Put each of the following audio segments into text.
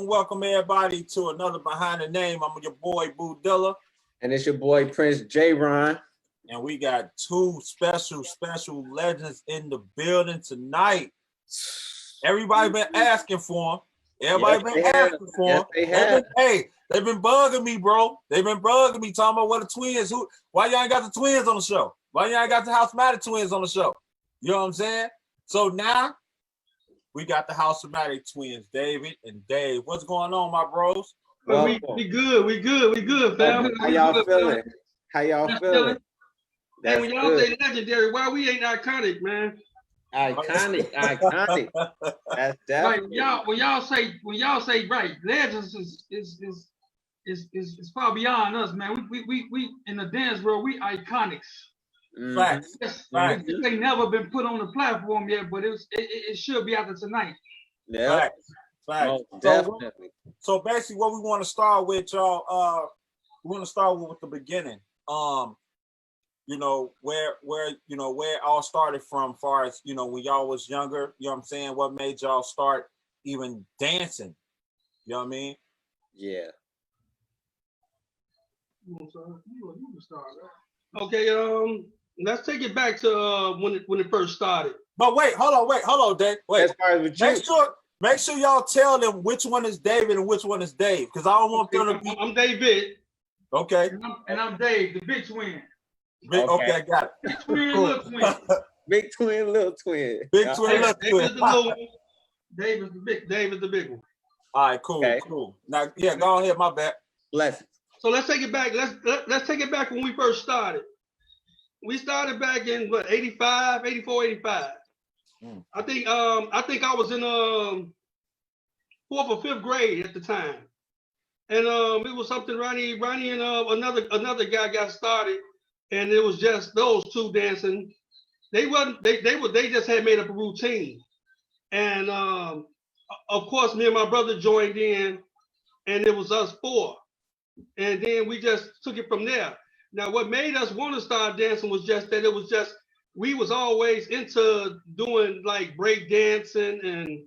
Welcome everybody to another Behind the Name. I'm your boy Boo Dilla. And it's your boy Prince J. Ron. And we got two special legends in the building tonight. Everybody been asking for them. They've been bugging me, bro. They've been bugging me, talking about what the twins. Why y'all ain't got the twins on the show? Why y'all ain't got the House O Matic twins on the show? You know what I'm saying? So now we got the House O Matic twins, David and Dave. What's going on, my bros? Well, we good, fam. How y'all feeling? Hey, when y'all say legendary, why we ain't iconic, man? Iconic. That's definitely. Like when y'all say right, legends is far beyond us, man. We in the dance world, we iconics. Facts. Facts. They never been put on the platform yet, but it should be after tonight. Yeah. Facts. Oh, definitely. So basically, what we want to start with, y'all. We want to start with the beginning. You know where it all started from, far as when y'all was younger. You know what I'm saying? What made y'all start even dancing? You know what I mean? Yeah. You can start. Okay. Let's take it back to when it first started. But wait, hold on, Dave. Wait. Make sure y'all tell them which one is David and which one is Dave, because I don't want them to be. I'm David. Okay. And I'm Dave, the big twin. Okay, I got it. Big twin, little twin. Big twin, little twin. Big twin, little twin. David is the little one. Dave is the big one. All right, cool. Now, yeah, go ahead. My bad. Blessings. So let's take it back. Let's take it back when we first started. We started back in 85, 84, 85. I think I was in 4th or 5th grade at the time, and it was something Ronnie and another guy got started, and it was just those two dancing. They just had made up a routine, and of course me and my brother joined in, and it was us four, and then we just took it from there. Now, what made us want to start dancing was just that we was always into doing like break dancing and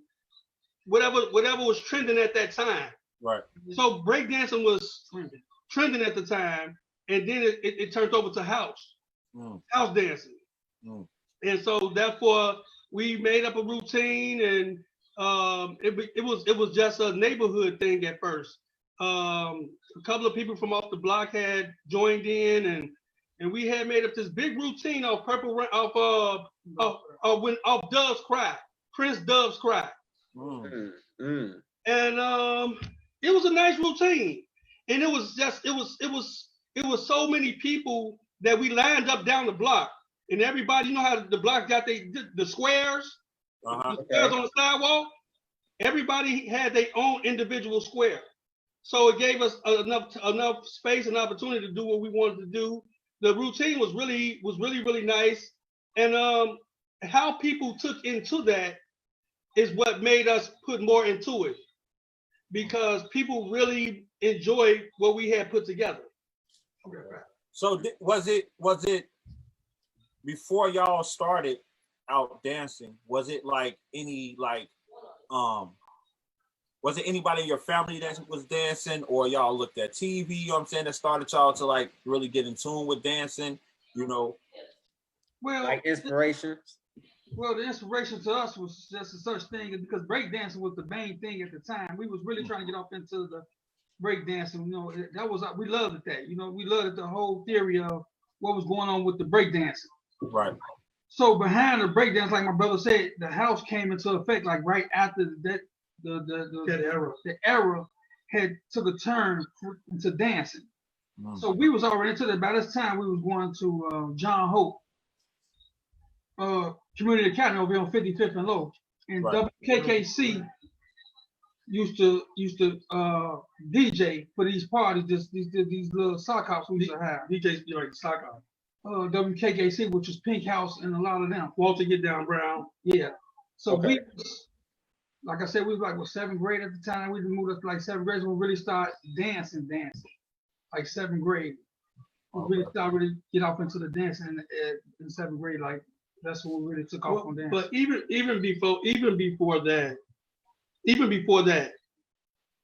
whatever was trending at that time. Right. So break dancing was trending at the time, and then it turned over to house dancing. And so therefore we made up a routine, and it was just a neighborhood thing at first. A couple of people from off the block had joined in, and we had made up this big routine of when Doves Cry, Prince Doves Cry. And it was a nice routine, and it was so many people that we lined up down the block, and everybody, how the block got the squares, the squares on the sidewalk. Everybody had their own individual square. So it gave us enough space and opportunity to do what we wanted to do. The routine was really nice, and how people took into that is what made us put more into it, because people really enjoyed what we had put together. So was it before y'all started out dancing? Was it like was it anybody in your family that was dancing, or y'all looked at TV, you know what I'm saying, that started y'all to like really get in tune with dancing, Well, like inspiration? Well, the inspiration to us was just a such thing, because breakdancing was the main thing at the time. We was really trying to get off into the breakdancing. We loved that. We loved the whole theory of what was going on with the breakdancing. Right. So behind the breakdance, like my brother said, the house came into effect like right after that. The era had took a turn into dancing. So we was already into that. By this time, we was going to John Hope Community Academy over here on 55th and Low, and right. WKKC used to DJ for these parties, these little sock house we used to have. DJs be like sock house. WKKC, which was Pink House, and a lot of them. Walter Get Down Brown, yeah. So we, like I said, we was like seventh grade at the time. We moved up to like seventh grade, so we really started dancing, like seventh grade. We really get off into the dancing in seventh grade. Like that's when we really took off on dance. But even before that,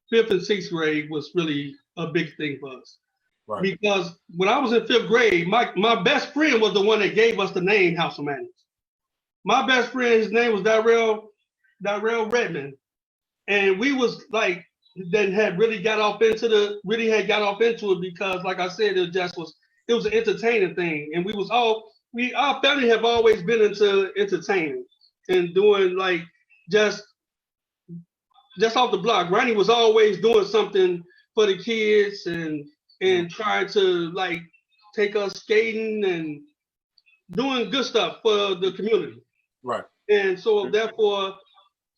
fifth and sixth grade was really a big thing for us. Right. Because when I was in fifth grade, my best friend was the one that gave us the name House O Matic. My best friend, his name was Darrell Redmond, and we was like then had really got off into it because, like I said, it was an entertaining thing, and our family have always been into entertaining and doing like just off the block. Ronnie was always doing something for the kids and trying to like take us skating and doing good stuff for the community. Right. And so therefore,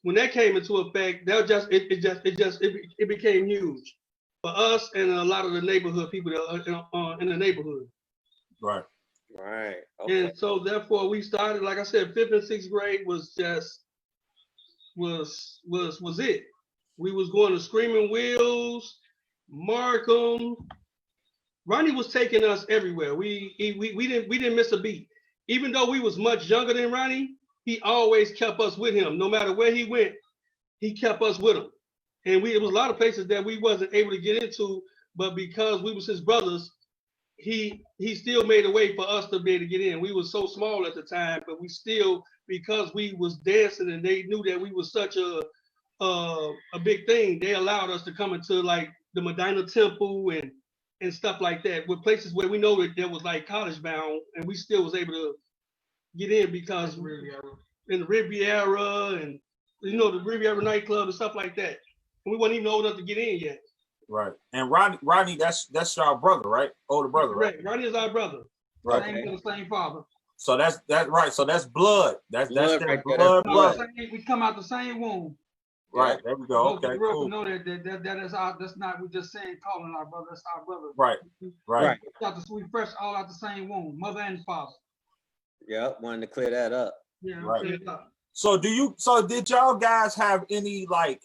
when that came into effect, it became huge for us and a lot of the neighborhood people that are in the neighborhood. Right. Right. Okay. And so therefore, we started, like I said, fifth and sixth grade was it. We was going to Screaming Wheels, Markham. Ronnie was taking us everywhere. We didn't miss a beat. Even though we was much younger than Ronnie, he always kept us with him. No matter where he went, he kept us with him. And it was a lot of places that we wasn't able to get into, but because we was his brothers, he still made a way for us to be able to get in. We was so small at the time, but we still, because we was dancing and they knew that we was such a big thing, they allowed us to come into like the Medina Temple and stuff like that, with places where we know that there was like college bound, and we still was able to get in because in the Riviera and the Riviera nightclub and stuff like that. And we wasn't even old enough to get in yet. Right. And Rodney, that's our brother, right? Older brother, right? Rodney is our brother. Right. Same father. So that's right. So that's blood. That's that blood. We come out the same womb. Right, there we go. Okay, cool. Know that is that's not, we just saying calling our brother, that's our brother. Right. We fresh all out the same womb, mother and father. Yep, wanted to clear that up. Yeah, right. So did y'all guys have any like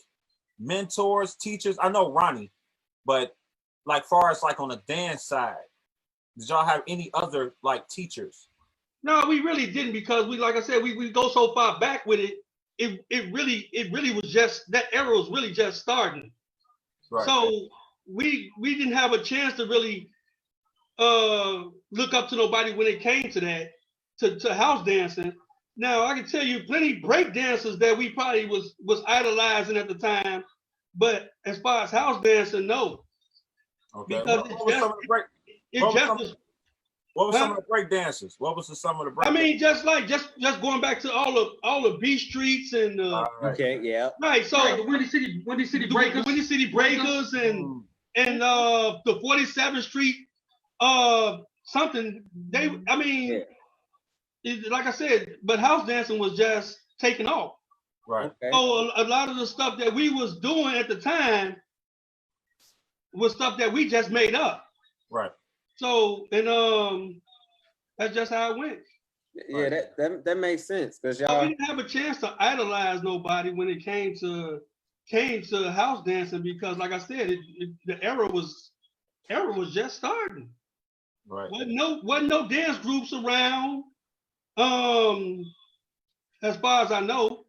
mentors, teachers? I know Ronnie, but like far as like on the dance side, did y'all have any other like teachers? No, we really didn't, because like I said, we go so far back with it. It really was just, that era was really just starting. Right. So we didn't have a chance to really look up to nobody when it came to that, to house dancing. Now I can tell you plenty break dancers that we probably was idolizing at the time, but as far as house dancing, no. Okay. Because what was some of the break dances? What was some of the break? I mean, just going back to all the B streets and okay, yeah. Right. So the Windy City Breakers, the Windy City Breakers, and the 47th Street something. Like I said, but house dancing was just taking off. Right. Okay. So a lot of the stuff that we was doing at the time was stuff that we just made up. Right. So, and that's just how it went. Yeah, that makes sense, because we didn't have a chance to idolize nobody when it came to house dancing, because like I said, the era was just starting. Right. Wasn't no dance groups around. As far as I know,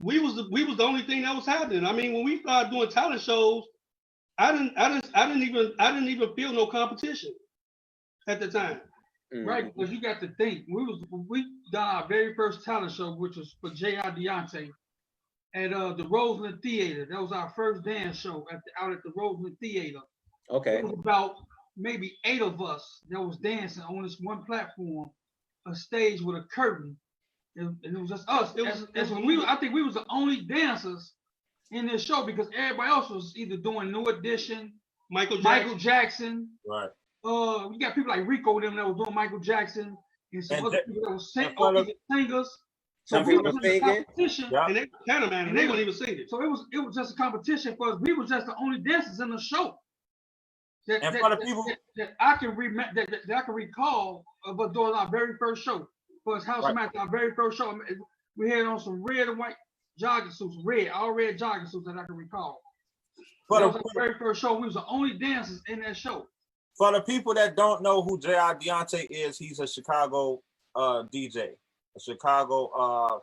we was the only thing that was happening. I mean, when we started doing talent shows, I didn't even feel no competition at the time. Mm-hmm. Right, because you got to think, we done our very first talent show, which was for J.R. Deontay at the Roseland Theater. That was our first dance show out at the Roseland Theater. Okay. It was about maybe 8 of us that was dancing on this one platform, a stage with a curtain, and it was just us. I think we was the only dancers in this show, because everybody else was either doing New Edition, Michael Jackson. Right. We got people like Rico them that was doing Michael Jackson, and some other people that was singers. Some we people was in a singing. competition, Yeah. And they kind of man, and they weren't even singing. so it was just a competition for us. We was just the only dancers in the show. That, And that, for the that- people- that I can remember, that I can recall of us doing our very first show. For us House Right. of Matic, our very first show, we had on some red and white jogging suits, all red jogging suits that I can recall. That was our very first show. We was the only dancers in that show. For the people that don't know who J.I. Deontay is, he's a Chicago DJ, a Chicago.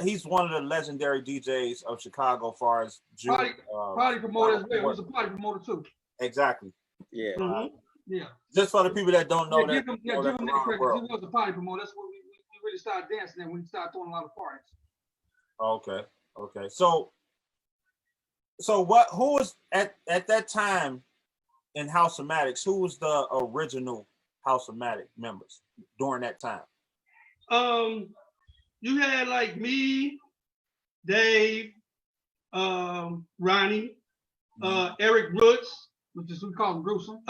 He's one of the legendary DJs of Chicago, as far as Party promoter as well. He was a party promoter too. Exactly. Yeah. Mhm. Yeah. Just for the people that don't know Yeah, that. give him know that that credit. He world. was a party promoter. That's when we really started dancing and we started throwing a lot of parties. Okay. So who was at that time in House O Matic? Who was the original House O Matic members during that time? You had like me, Dave, Ronnie, Eric Roots. Which is we call him Gruesome.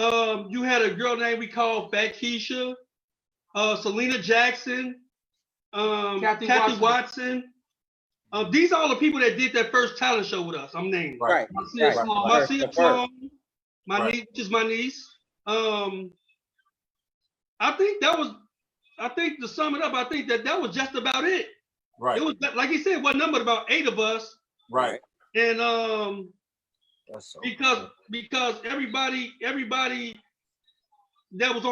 You had a girl named we called Fat Keisha, Selena Jackson, Kathy Watson. These are all the people that did that first talent show with us. I'm naming. Right. Marcia Sloan. Marcia Sloan, my Right. niece, which is my niece. I think to sum it up, I think that was just about it. Right. It was like he said, what number about 8 of us. Right. And That's so because everybody that was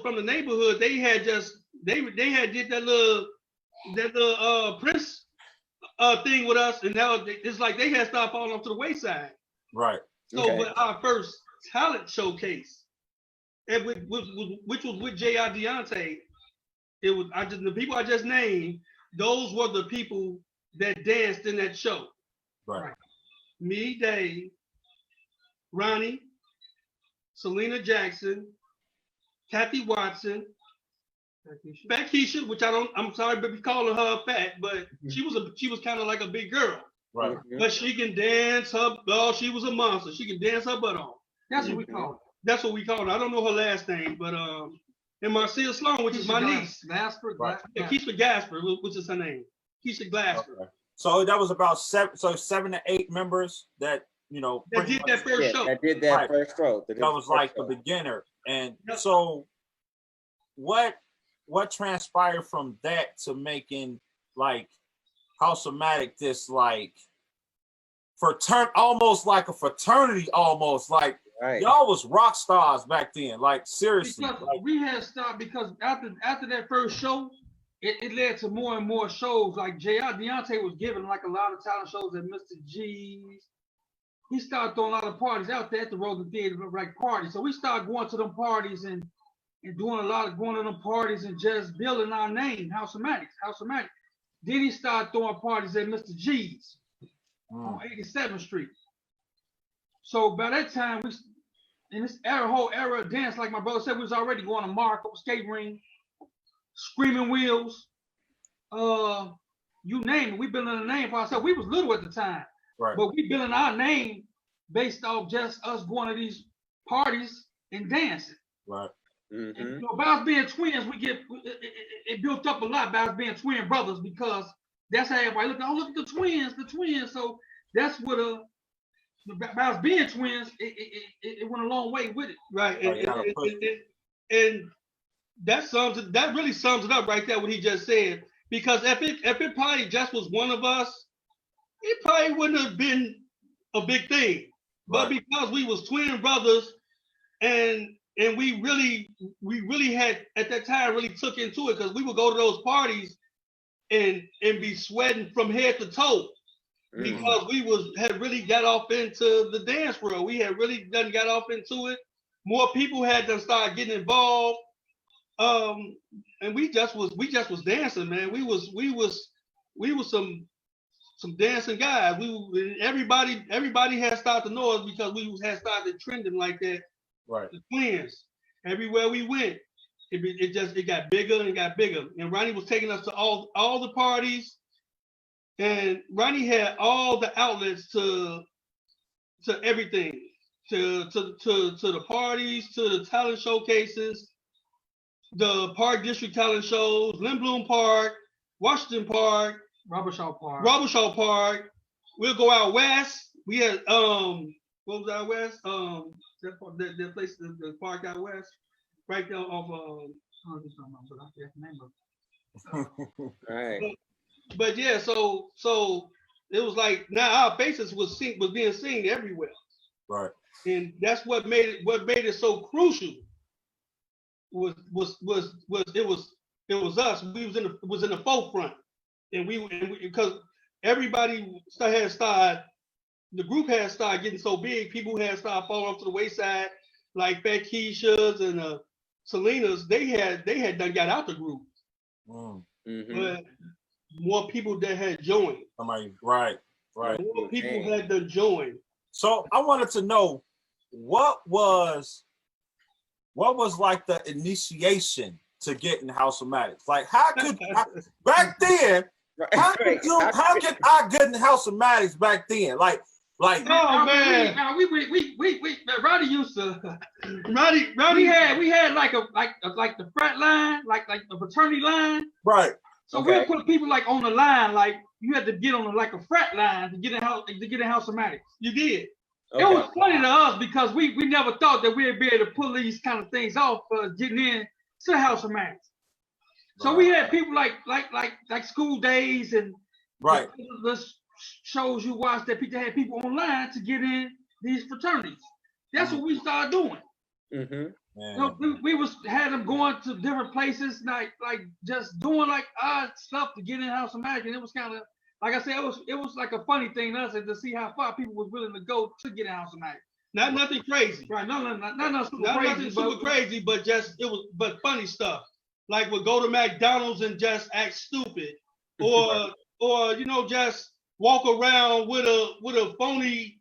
from the neighborhood, they had did that little Prince thing with us, and now it's like they had started falling off to the wayside. right. So, Okay. but our first talent showcase, and which was with J.I. Deontay, it was the people I just named. Those were the people that danced in that show. Right. Me, Dave, Ronnie, Selena Jackson, Kathy Watson, Fat Keisha, which I'm sorry, but we calling her fat, but she was kind of like a big girl. Right. But she can dance she was a monster. She can dance her butt off. That's what we call it. That's what we call her. I don't know her last name, but and Marcia Sloan, which is my niece. Gasper. Right. Yeah, Keisha Gasper, which is her name. Keisha Glasper. Okay. So that was about 7 to 8 members that That did that first show. That did that Right. first show. That was like the beginner. And so what transpired from that to making like House O Matic this like almost like a fraternity, almost like Right. y'all was rock stars back then, like seriously. Because Like, we had stopped because after that first show, it led to more and more shows. Like J.I. Deontay was giving like a lot of talent shows at Mr. G's. He started throwing a lot of parties out there at the Rosen Theater, like parties. So we started going to them parties and doing a lot of going to them parties and just building our name, House O Matic. Then he started throwing parties at Mr. G's on 87th Street. So by that time, in this whole era of dance, like my brother said, we was already going to Marco, skate ring, Screaming Wheels, you name it. We building a name for ourselves. We was little at the time, right. but we building our name based off just us going to these parties and dancing. Right. Mm-hmm. And, by us being twins, it built up a lot by us being twin brothers because that's how everybody look. Oh, look at the twins. So that's what by us being twins, it went a long way with it. Right. And that really sums it up right there, what he just said. Because if it probably just was one of us, it probably wouldn't have been a big thing. But because we was twin brothers and we really had at that time really took into it, because we would go to those parties and be sweating from head to toe. Because we had really got off into the dance world. We had really done got off into it. More people had to start getting involved. And we just was dancing, man. We was some dancing guys. Everybody had started to know us because we had started trending like that. Right. The twins. Everywhere we went, it got bigger and got bigger. And Ronnie was taking us to all the parties. And Ronnie had all the outlets to everything, to the parties, to the talent showcases, the Park District talent shows, Lynn Bloom Park, Washington Park, Robershaw Park. We'll go out west. We had what was out west? That place, the park out west, right there off All right. But yeah, so it was like now our faces was being seen everywhere. Right. And that's what made it so crucial. Was it was us. We was in the forefront, and we because everybody the group had started getting so big, people had started falling off to the wayside, like Fat Keisha's and Selena's. They had done got out the group, but more people that had joined. Somebody, right. More people had done joined. So I wanted to know what was like the initiation to get in House O Matic? Like how could back then? How could I get in House O Matic back then? Like oh man, Roddy used to. Roddy. We had like the frat line, like the fraternity line. Right. So we'll put people like on the line, like you had to get on like a frat line to get in House O Matic. You did. Okay. It was funny to us because we never thought that we'd be able to pull these kind of things off getting in to House O Matic. So we had people like School Days and the shows you watch that people had people online to get in these fraternities. That's what we started doing. So we had them going to different places, like just doing like odd stuff to get in House O Matic, and it was kind of like I said, it was like a funny thing to us to see how far people was willing to go to get in House O Matic. Not nothing crazy, right? Not super crazy, but just but funny stuff. Like we'll go to McDonald's and just act stupid, or just walk around with a phony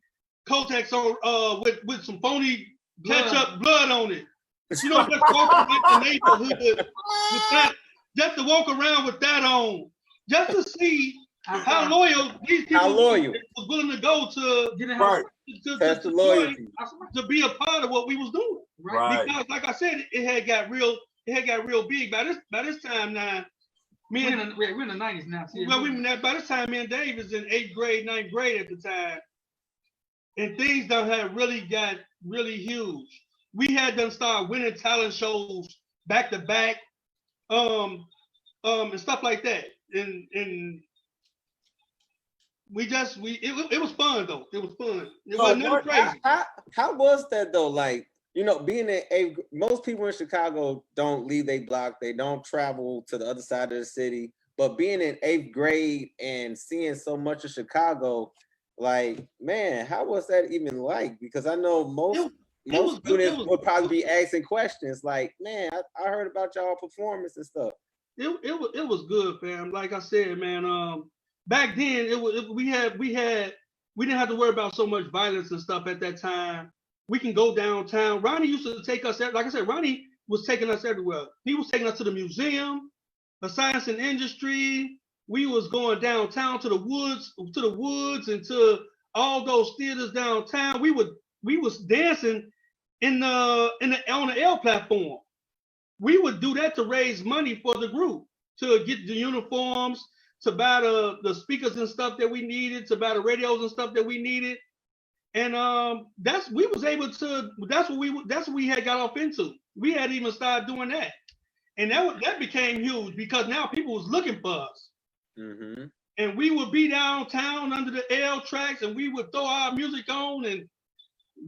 Kotex on with some phony ketchup blood on it. Just walk around the neighborhood with that, just to walk around with that on, just to see how loyal these people was willing to go to get in house, to be a part of what we was doing. Right. Because like I said, it had got real big by this time now. We're in the 90s now. By this time, me and Dave was in 8th grade, 9th grade at the time. And things done had really got really huge. We had done start winning talent shows back to back, and stuff like that. And it was fun though. It was fun. It wasn't nothing crazy. How was that though? Like, being in most people in Chicago don't leave their block. They don't travel to the other side of the city. But being in 8th grade and seeing so much of Chicago, like, man, how was that even like? Because I know most students would probably be asking questions like, man, I heard about y'all performance and stuff. It was good, fam. Like I said, man, back then we didn't have to worry about so much violence and stuff at that time. We can go downtown. Ronnie used to take us, like I said, Ronnie was taking us everywhere. He was taking us to the museum, the science and industry. We was going downtown to the woods and to all those theaters downtown. We was dancing on the L platform. We would do that to raise money for the group, to get the uniforms, to buy the speakers and stuff that we needed, to buy the radios and stuff that we needed. And that's what we had got off into. We had even started doing that. And that became huge because now people was looking for us. And we would be downtown under the L tracks and we would throw our music on and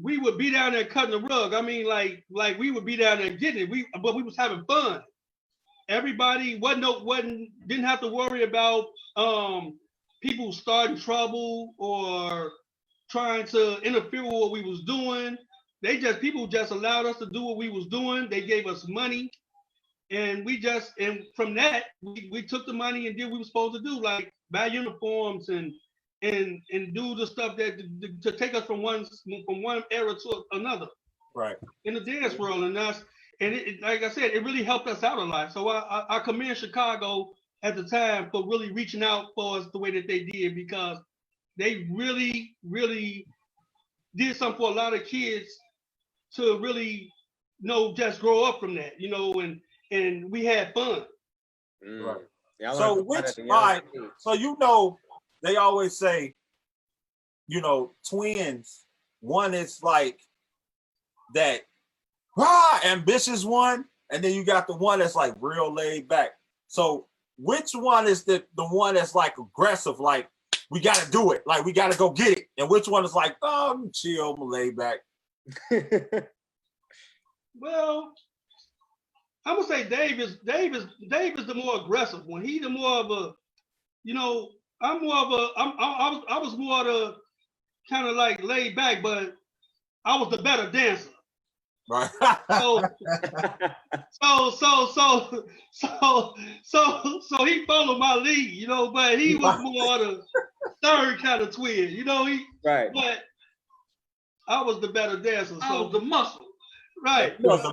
we would be down there cutting the rug. I mean, like we would be down there getting it. But we was having fun. Everybody didn't have to worry about people starting trouble or trying to interfere with what we was doing. People just allowed us to do what we was doing. They gave us money. And from that, we took the money and did what we were supposed to do, like buy uniforms and do the stuff that to take us from one era to another. Right. In the dance world, like I said, it really helped us out a lot. So I commend Chicago at the time for really reaching out for us the way that they did, because they really, really did something for a lot of kids to really, just grow up from that, and we had fun. Right. Y'all So learned which at a young all right, age. so you know they always say, you know, twins, one is like that ambitious one, and then you got the one that's like real laid back. So which one is the one that's like aggressive, like we gotta do it, like we gotta go get it, and which one is like, oh, I'm chill, I'm laid back? Well, I'm gonna say Dave is the more aggressive one. He the more of a, you know, I'm more of a, I was more of the kind of like laid back, but I was the better dancer. Right. So so he followed my lead, you know, but he was more of the third kind of twin, you know. Right. But I was the better dancer. So I was the muscle. right. Right.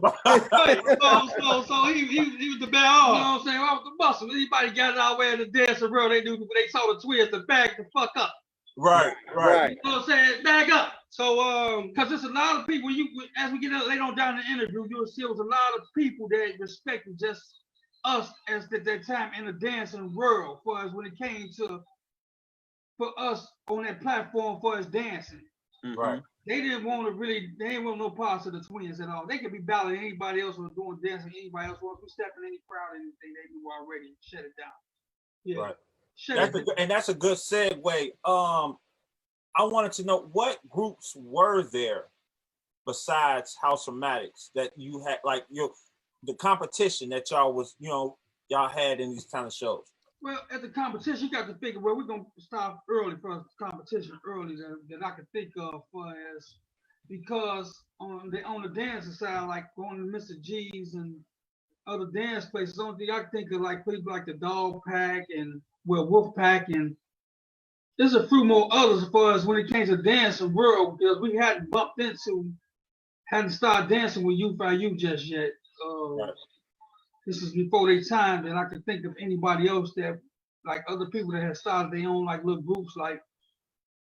So he was the better You arm. know what I'm saying? I was the muscle. Anybody got our way in the dancing world, they knew when they saw the twins to back the fuck up. Right. You know what I'm saying? Back up. So Because there's a lot of people, as we get later on down the interview, you'll see there was a lot of people that respected just us as at that time in the dancing world for us when it came to for us on that platform for us dancing. Right. They didn't want no parts of the twins at all. They could be battling anybody else or doing dancing, anybody else. Or if we step in any crowd or anything, they knew already, shut it down. yeah. Right. That's a good segue. I wanted to know what groups were there besides House O Matic that you had, like the competition that y'all had in these kind of shows. Well, at the competition, you got to figure, well, we're going to start early for the competition early that I can think of for as, because on the dancing side, like going to Mr. G's and other dance places, the only thing I can think of like people like the Dog Pack and Wolf Pack, and there's a few more others for us when it came to dancing world, because we hadn't started dancing with Youth by You just yet. Right. This is before their time, and I can think of anybody else that, like other people that had started their own like little groups like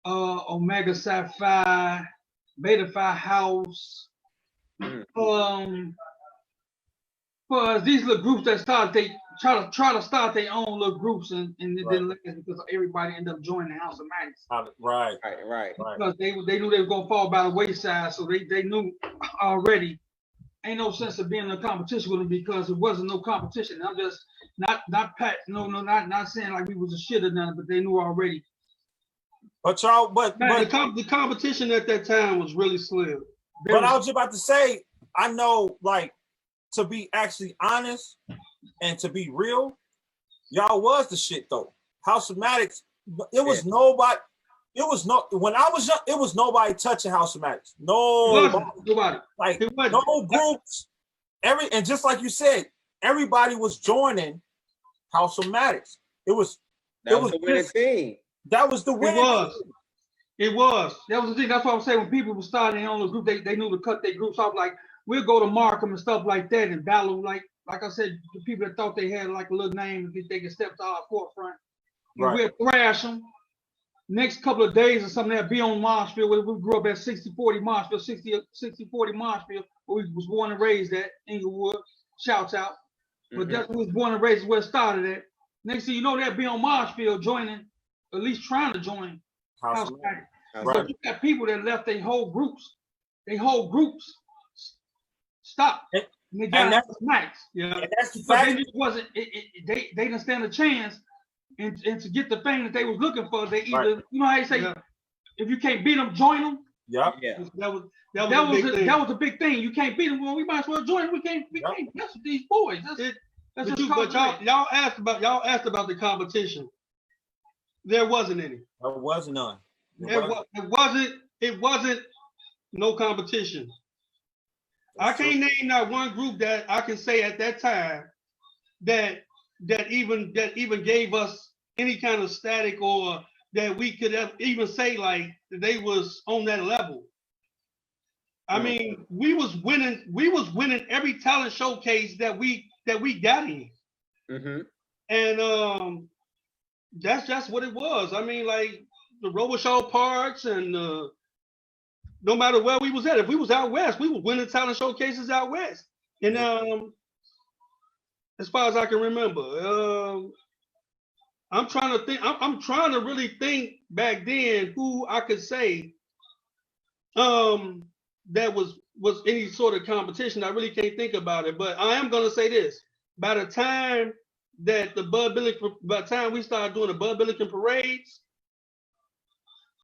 Omega Sapphire, Beta Phi House. For us, these little groups that started, they try to start their own little groups, and it didn't last because everybody ended up joining the House of Matic. Right. Because they knew they were gonna fall by the wayside, so they knew already. Ain't no sense of being in a competition with them because it wasn't no competition. I'm just not not saying like we was a shit or nothing, but they knew already. But y'all, but the competition at that time was really slim. But I was just about to say, I know, like, to be actually honest and to be real, y'all was the shit though. House O Matic, it was nobody. It was when I was young, it was nobody touching House O Matic. Nobody. Like no groups. And just like you said, everybody was joining House O Matic. That was the winning team. That was the winning. It was. That was the thing. That's what I'm saying. When people were starting their own group, they knew to cut their groups off. Like we'll go to Markham and stuff like that and battle. Like I said, the people that thought they had like a little name, they could step to our forefront. And we'll thrash them. Next couple of days or something, that'd be on Marshfield. We grew up at 60-40 Marshfield, 60-40 Marshfield, where we was born and raised at Inglewood. Shouts out. But that's where we was born and raised, where it started at. Next thing you know, that'd be on Marshfield joining, at least trying to join House O Matic. So you got people that left their whole groups. Stopped. And they got House O Matic. Yeah. And that's the fact. But it wasn't. They didn't stand a chance. And to get the fame that they was looking for, they either you know how you say, if you can't beat them, join them. Yeah. That was a big thing. You can't beat them. Well, we might as well join them. We can't mess with these boys. But y'all asked about the competition. There wasn't any. There was none. It wasn't no competition. I can't name not one group that I can say at that time that even gave us any kind of static, or that we could even say like they was on that level. I mean, we was winning every talent showcase that we got in. And that's just what it was. I mean, like the Robichaud Parks, and no matter where we was at, if we was out west, we were winning talent showcases out west. And as far as I can remember, I'm trying to think. I'm trying to really think back then who I could say that was any sort of competition. I really can't think about it, but I am gonna say this. By the time that by the time we started doing the Bud Billiken parades,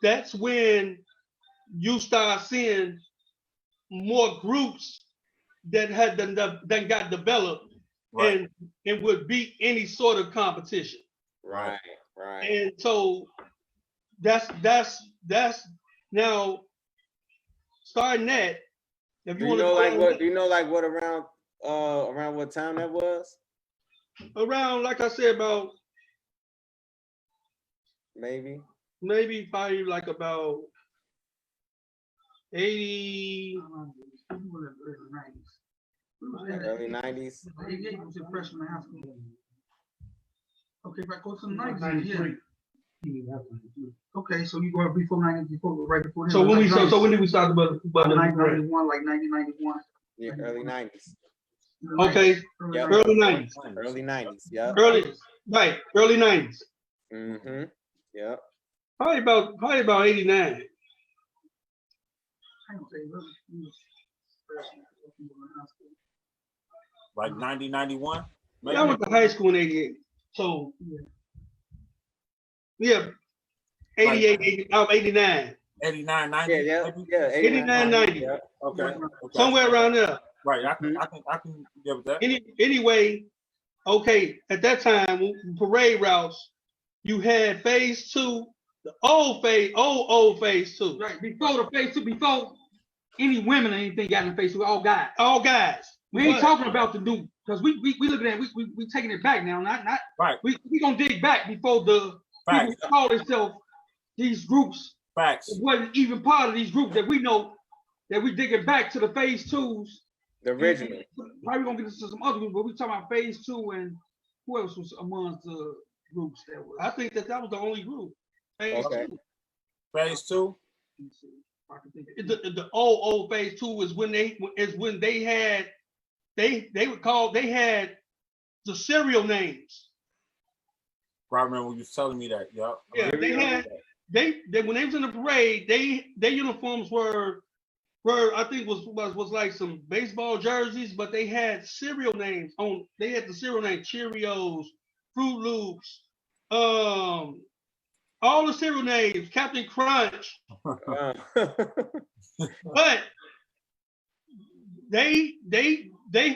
that's when you start seeing more groups that got developed Right. and would beat any sort of competition. Right. Right. And so that's now starting that. If Do you you want to know go like down what? Do you know like what around what time that was? around, like I said, about Maybe. maybe probably like about 80. Early 90s. 88 was in freshman high school. Okay, if I go to the 90s, yeah. Okay, so you go before 90, right before. So when did we start the Bud 91, like 1991. Yeah, early 90s. Okay, Yep. early 90s. Early 90s. Yeah. Early 90s. Mm-hmm. Yep. Probably about 89. Like 90, 91? Yeah, I went to high school in 88. So yeah, 88, 89. 89, 90? Yeah. Maybe? Yeah. 89, 90. Yeah. Okay. Somewhere around there. Right. I can give it that. Anyway, okay, at that time, parade routes, you had phase 2, the old phase 2. Right, before the phase 2, before any women or anything got in the phase 2, all guys. All guys. We ain't talking about the new, because we looking at we taking it back now, not Right. We gonna dig back before the Facts. people who call themselves these groups. Facts. It wasn't even part of these groups that we know that we digging back to the phase 2s. The original. Probably gonna get into some other groups, but we talking about phase 2 and who else was amongst the groups that was. I think that was the only group. Phase Okay. 2. Phase 2? The old phase 2 is when they had they had the serial names. I remember when you was telling me that. Yep. Yeah, they when they was in the parade, their uniforms were I think was like some baseball jerseys, but they had serial names on. They had the serial name Cheerios, Fruit Loops, all the cereal names, Captain Crunch. But they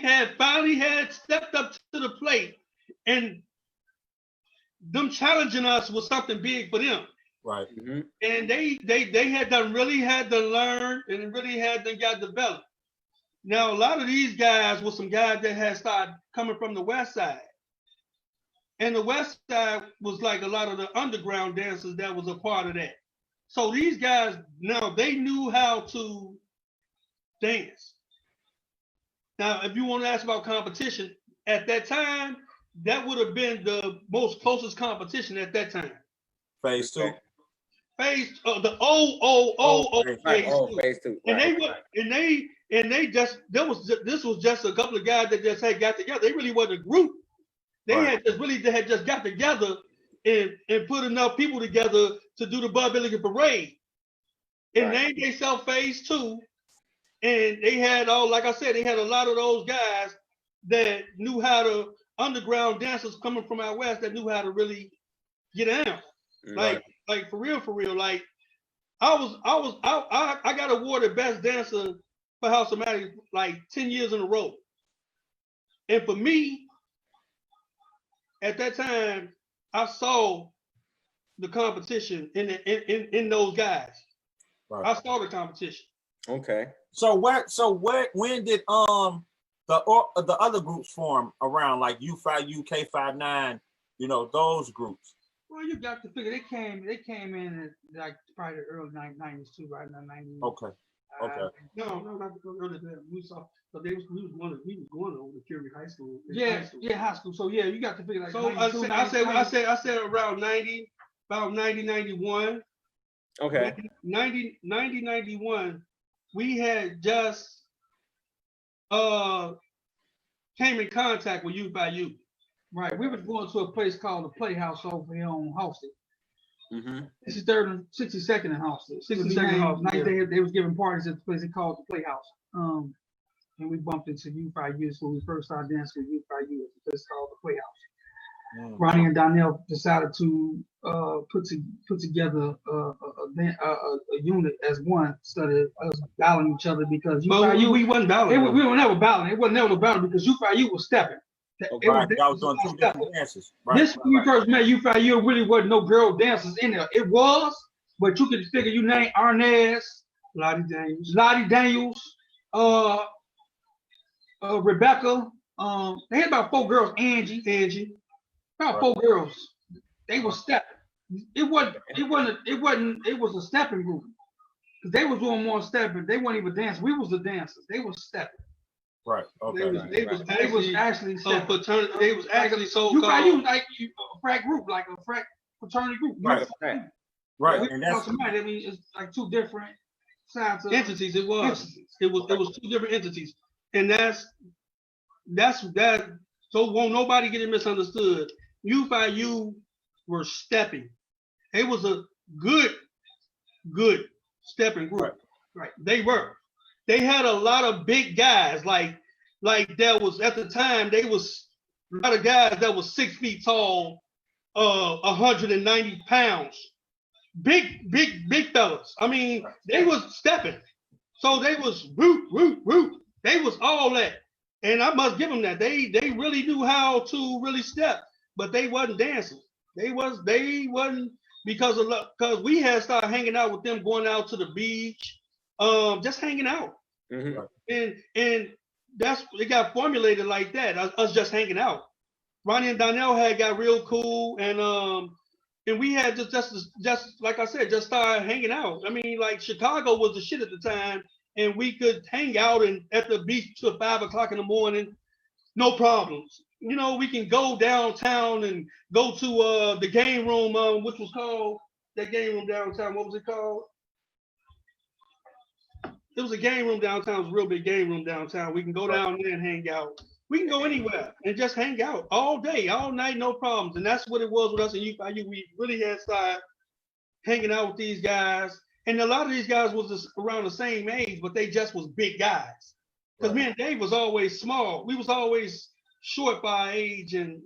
had finally had stepped up to the plate, and them challenging us was something big for them. Right. Mm-hmm. And they had done really had to learn and really had to got developed. Now a lot of these guys were some guys that had started coming from the west side. And the west side was like a lot of the underground dancers that was a part of that. So these guys now they knew how to dance. Now, if you want to ask about competition, at that time, that would have been the most closest competition at that time. Phase 2. Phase the old phase 2. And they just this was just a couple of guys that just had got together. They really wasn't a group. They had just got together and put enough people together to do the Bud Billiken parade. And named themselves phase 2. And they had like I said, they had a lot of those guys that knew how to underground dancers coming from out west that knew how to really get down. Like for real. Like I got awarded best dancer for House O Matic like 10 years in a row. And for me, at that time, I saw the competition in those guys. Right. I saw the competition. Okay. So when did the other groups form around, like U5U, K59, those groups? Well, you got to figure they came in like probably the early 90s too, right? 90s. Okay. No, not early that. We saw, so we was going over to Curie High School. High school. So yeah, you got to figure like. So I said around 90, about 90, 91. Okay. 90, 91. We had just came in contact with Youth by You. Right. We was going to a place called the Playhouse over here on Halsted. Mm-hmm. 63rd and 62nd and Halsted. 62nd and Halsted, Night yeah. they was giving parties at the place they called the Playhouse. And we bumped into U5U when we first started dancing with U5U at the place called the Playhouse. Ronnie and Donnell decided to put together a unit as one instead of us battling each other because U5U we wasn't battling. we were never battling. It wasn't never battling because U5U was stepping. Okay. Right, y'all was doing 2 different dances. Right. This when we first met U5U, really wasn't no girl dancers in there. It was, but you could figure you name Arnaz, Lottie Daniels, Rebecca. They had about 4 girls. Angie. About 4 girls. They were stepping. It was a stepping group. Cause they was doing more stepping. They weren't even dancing. We was the dancers. They was stepping. Right. Okay. They was actually stepping. fraternity. They was actually You like a frat group, like a frat fraternity group. Right. Right. Yeah, And that's I mean, it's like 2 different sides of entities. It was 2 different entities, and that's that. So won't nobody get it misunderstood. U5U were stepping. It was a good stepping group. Right. They were. They had a lot of big guys. Like there was at the time. They was a lot of guys that was 6 feet tall, 190 pounds. Big fellas. I mean, they was stepping. So they was root. They was all that. And I must give them that. They really knew how to really step, but they wasn't dancing. They wasn't because we had started hanging out with them, going out to the beach, just hanging out. Mm-hmm. And that's it got formulated like that. Us just hanging out. Ronnie and Donnell had got real cool, and we had just like I said, just started hanging out. I mean, like Chicago was the shit at the time, and we could hang out at the beach till 5 o'clock in the morning, no problems. You know, we can go downtown and go to the game room, which was called that game room downtown. What was it called? It was a game room downtown. It was a real big game room downtown. We can go down there and hang out. We can go anywhere and just hang out all day, all night, no problems. And that's what it was with us in U5U. We really had started hanging out with these guys. And a lot of these guys was around the same age, but they just was big guys. Because me and Dave was always small. We was always short by age, and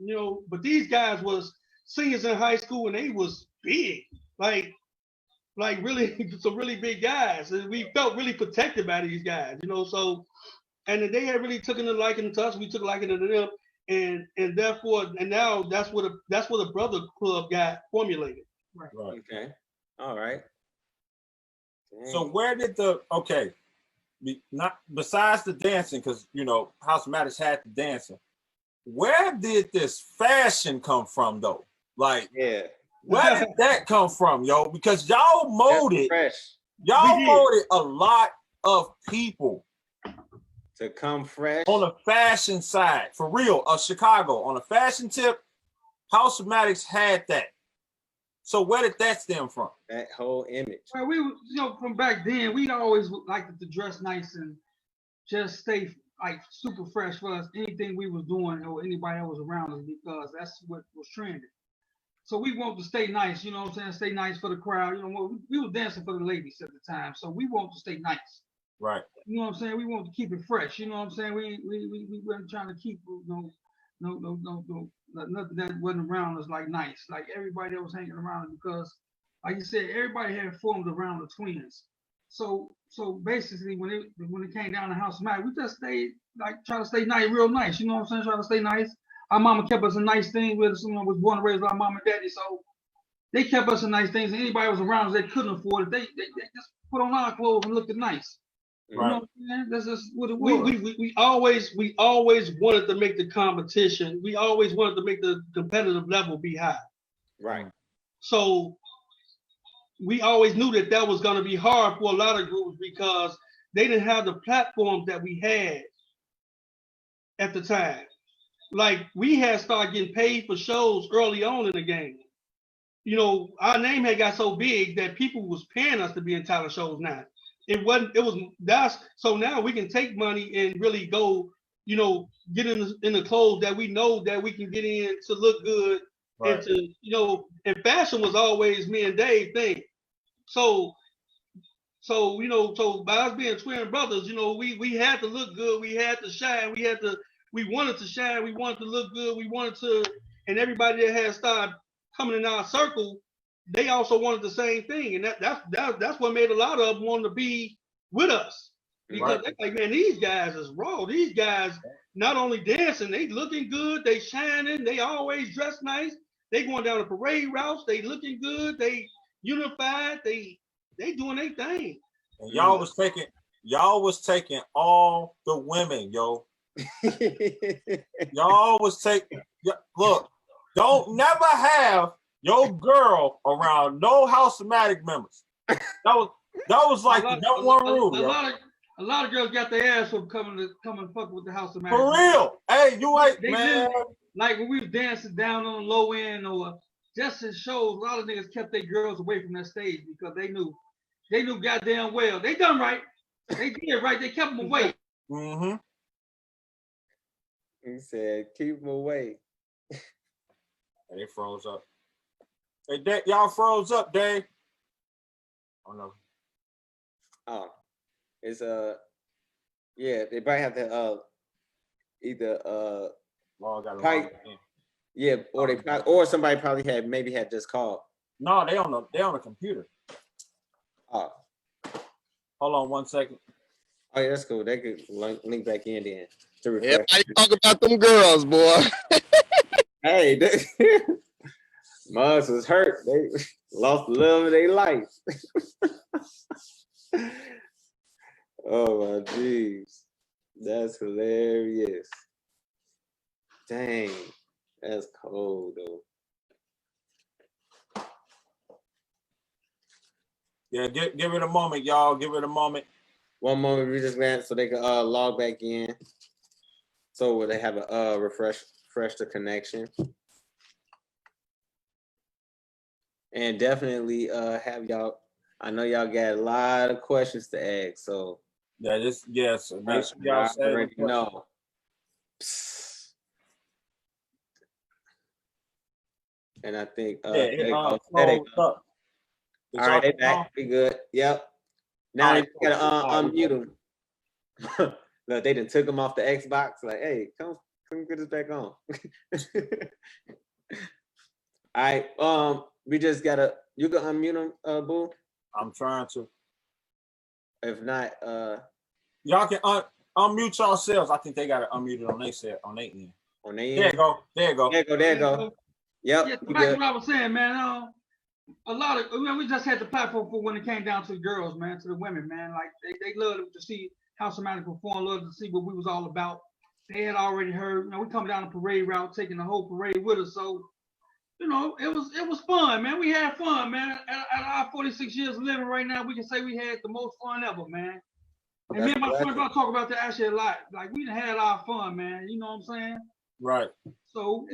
but these guys was seniors in high school, and they was big, like really some really big guys, and we felt really protected by these guys, So, and they had really taken a liking to us. We took a liking to them, and therefore, and now that's what the brother club got formulated. Right. Okay. All right. So where did not besides the dancing, because House O Matic had the dancing, where did this fashion come from though? Like, where did that come from, yo? Because y'all molded a lot of people to come fresh on the fashion side, for real. Chicago on the fashion tip, House O Matic had that. So where did that stem from? That whole image. Well, we, from back then, we'd always liked to dress nice and just stay like super fresh for us. Anything we was doing or anybody that was around us, because that's what was trending. So we wanted to stay nice, you know what I'm saying? Stay nice for the crowd. We were dancing for the ladies at the time, so we wanted to stay nice. Right. You know what I'm saying? We wanted to keep it fresh. You know what I'm saying? We weren't trying to keep no nothing that wasn't around us like nice. Like everybody that was hanging around us, because, like you said, everybody had formed around the twins. So basically, when it came down to House O Matic, we just stayed try to stay nice, real nice. You know what I'm saying? Try to stay nice. Our mama kept us a nice thing with us. Was born and raised by our mom and daddy, so they kept us in nice things. And anybody was around us that couldn't afford it, they just put on our clothes and looked nice. Right. You know what I'm saying? That's just what it was. We always wanted to make the competition. We always wanted to make the competitive level be high. Right. So we always knew that was going to be hard for a lot of groups because they didn't have the platforms that we had at the time. Like, we had started getting paid for shows early on in the game. Our name had got so big that people was paying us to be in talent shows now. So now we can take money and really go get in the clothes that we know that we can get in to look good, Right. and to, and fashion was always me and Dave thing. So by us being twin brothers, we had to look good, we had to shine, we wanted to shine, we wanted to look good, we wanted to, and everybody that had started coming in our circle, they also wanted the same thing, and that's what made a lot of them want to be with us. Because they're like, man, these guys is raw. These guys not only dancing, they looking good, they shining, they always dress nice, they going down the parade routes, they looking good, they unified, they doing their thing. And y'all was taking all the women, yo. Y'all was taking, look, don't never have your girl around no House O Matic members. That was like the number one rule, yo. A lot of girls got their ass up coming fuck with the House O Matic. For real. Hey, you ain't, man. Like when we was dancing down on the low end or just in shows, a lot of niggas kept their girls away from that stage because they knew goddamn well. They done right. They did right. They kept them away. Mm-hmm. He said, keep them away. They froze up. Hey, y'all froze up, Dave. Oh, no. Oh. It's yeah, they probably have to either pipe, yeah, or somebody probably had just called. No, they on the computer. Oh, hold on 1 second. Oh yeah, that's cool. They could link back in then to refresh. Everybody talk about them girls, boy. Hey, Muggs was hurt. They lost the love of their life. Oh my jeez, that's hilarious. Dang, that's cold though. Yeah, give it a moment, y'all. Give it a moment. One moment, we just went so they can log back in. So they have a refresh the connection. And definitely have y'all. I know y'all got a lot of questions to ask, so. Yeah, yes. Make sure y'all say already know. And I think there you go. All right, they back. We good. Yep. Now they gotta unmute them. Look, they done took them off the Xbox. Like, hey, come get us back on. All right. We just gotta. You can unmute them, Boo. I'm trying to. If not, y'all can unmute yourselves. I think they got to unmute it on their end. On their end. There you go. There you go. Yep. Yeah, like what I was saying, man. A lot of we just had the platform for when it came down to the girls, man, to the women, man. Like they loved to see House O Matic perform, loved to see what we was all about. They had already heard, we coming down the parade route, taking the whole parade with us. So, it was fun, man. We had fun, man. At our 46 years of living right now, we can say we had the most fun ever, man. And me and my friends talk about that actually a lot. Like we had our fun, man. You know what I'm saying? Right. So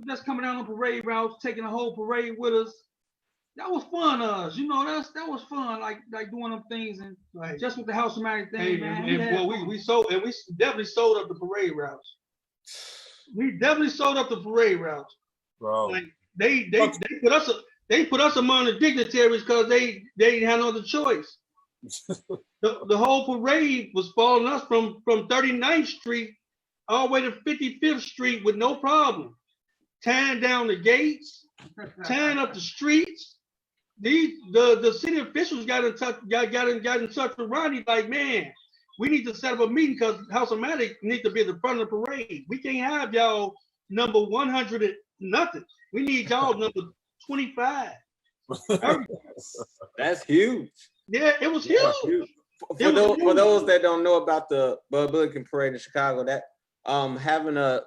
just coming down on parade routes, taking the whole parade with us. That was fun to us. That was fun. Like doing them things and just with the House O Matic thing, man. We definitely sold up the parade routes. We definitely sold up the parade routes, bro. Like they put us among the dignitaries because they didn't have no other choice. The whole parade was following us from 39th Street all the way to 55th Street with no problem. Tearing down the gates, tearing up the streets. The city officials got in touch with Ronnie, like, man, we need to set up a meeting because House O Matic need to be at the front of the parade. We can't have y'all number 100 and nothing. We need y'all number 25. That's huge. Yeah, it was huge. For those that don't know about the Bud Billiken Parade in Chicago, that having a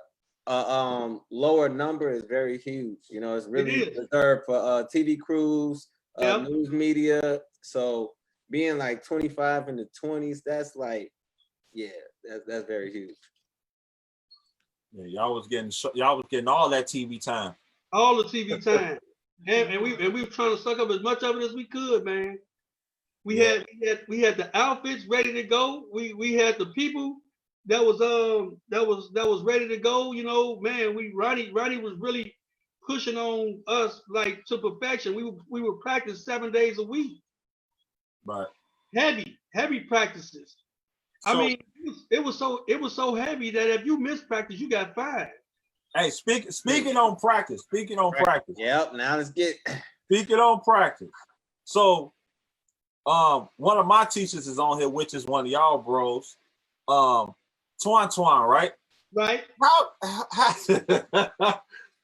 lower number is very huge. It's really reserved for TV crews, news media. So being like 25 in the 20s, that's like, that's very huge. Yeah, y'all was getting all that TV time. All the TV time. and we were trying to suck up as much of it as we could, man. We had the outfits ready to go. We had the people that was ready to go. You know, man, Ronnie was really pushing on us like to perfection. We would practice 7 days a week. Right. Heavy practices. So, I mean, it was so heavy that if you missed practice, you got fired. hey, speaking on practice. Speaking on practice. Yep. Now let's get. Speaking on practice. So, one of my teachers is on here, which is one of y'all bros, Twan, right? Right.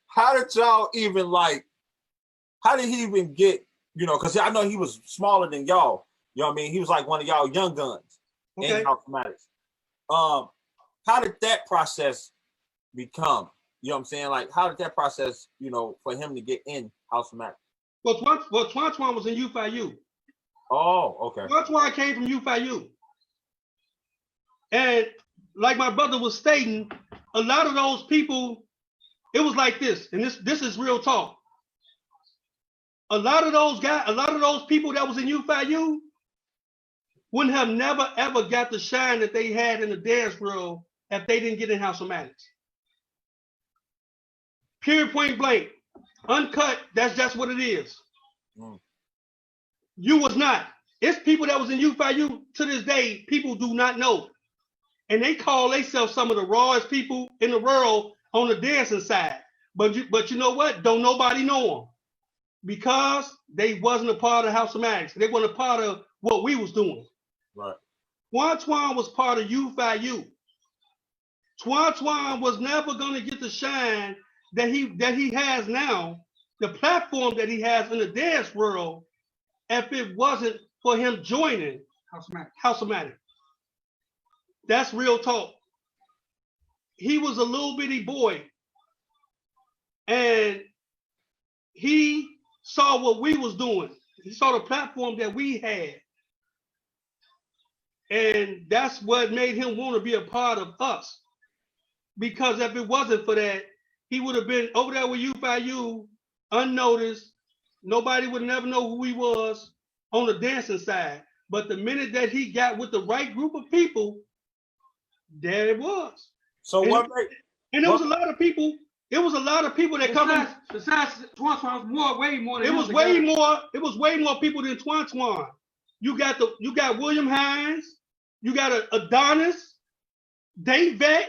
How did y'all even like? How did he even get? You know, because I know he was smaller than y'all. You know what I mean? He was like one of y'all young guns in House O Matic. How did that process become? You know what I'm saying? Like, how did that process, you know, for him to get in House O Matic? Well, Twan was in U5U. Oh, okay. Twan came from U5U. And like my brother was stating, a lot of those people, it was like this, and this is real talk. A lot of those people that was in U5U wouldn't have never ever got the shine that they had in the dance world if they didn't get in House O Matic. Period, point blank. Uncut, that's just what it is. You was not. It's people that was in U5U to this day, people do not know. And they call themselves some of the rawest people in the world on the dancing side. But you know what? Don't nobody know them. Because they wasn't a part of House O Matic. They weren't a part of what we was doing. Right. Twan was part of U5U. Twan was never going to get the shine that he has now, the platform that he has in the dance world, if it wasn't for him joining House O Matic. That's real talk. He was a little bitty boy, and he saw what we was doing. He saw the platform that we had. And that's what made him want to be a part of us. Because if it wasn't for that, he would have been over there with U5U, unnoticed. Nobody would never know who he was on the dancing side. But the minute that he got with the right group of people, there it was. So and, what made? And there was a lot of people. It was a lot of people that come from. Besides Twan, way more. It was way more. It was way more people than Twan. You got William Hines. You got Adonis, Dave Beck.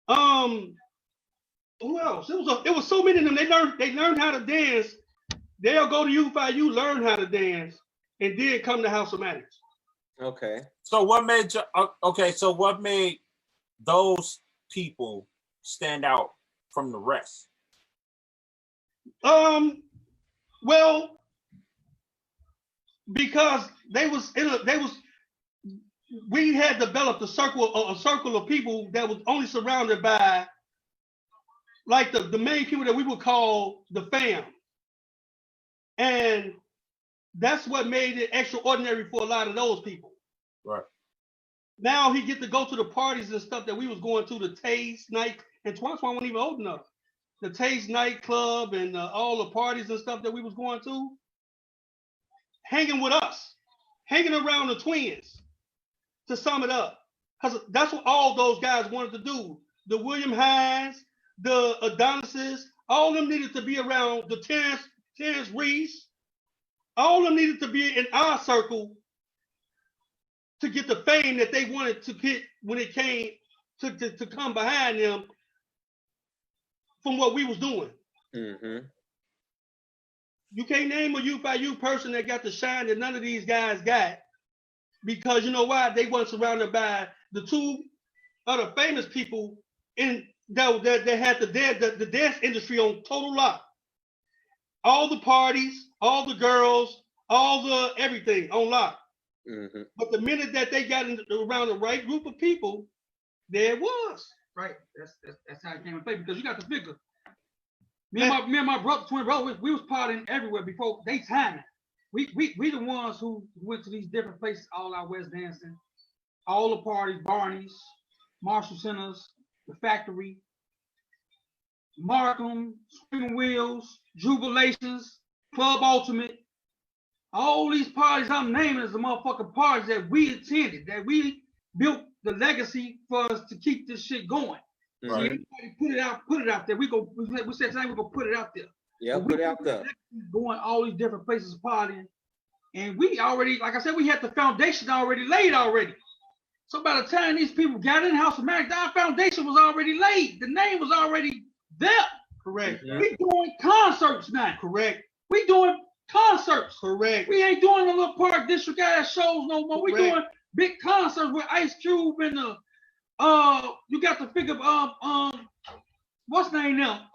Who else? It was so many of them. They learned how to dance. They'll go to U5U, learn how to dance, and then come to House O Matic. Okay. So what made you? Okay. So what made those people stand out from the rest? Well, because we had developed a circle of people that was only surrounded by like the main people that we would call the fam. And that's what made it extraordinary for a lot of those people. Right. Now he get to go to the parties and stuff that we was going to, the Taste night, and Twan wasn't even old enough. The Taste nightclub and all the parties and stuff that we was going to, hanging with us, hanging around the twins, to sum it up. Because that's what all those guys wanted to do. The William Hines, the Adonises, all of them needed to be around the Terrence Reese. All of them needed to be in our circle to get the fame that they wanted to get when it came to come behind them from what we was doing. Mm-hmm. You can't name a U5U person that got the shine that none of these guys got, because you know why? They weren't surrounded by the two other famous people that had the dance industry on total lock. All the parties, all the girls, all the everything on lock. Mm-hmm. But the minute that they got around the right group of people, there it was. Right. That's how it came to play, because you got to figure. Me and my brother, twin brother, we was partying everywhere before they time. We the ones who went to these different places, all our West dancing, all the parties, Barney's, Marshall Centers, the Factory, Markham, Spring Wheels, Jubilations, Club Ultimate. All these parties I'm naming is the motherfucking parties that we attended, that we built the legacy for us to keep this shit going. Right. So everybody put it out there. We said tonight we're gonna put it out there. Yeah, put it out there. Going all these different places partying. And we already, like I said, we had the foundation already laid already. So by the time these people got in House of Matic, our foundation was already laid. The name was already there. Correct. Mm-hmm. We doing concerts now. Correct. We doing concerts. Correct. We ain't doing the little park district ass shows no more. Correct. We doing big concerts with Ice Cube and the you got to figure what's the name now?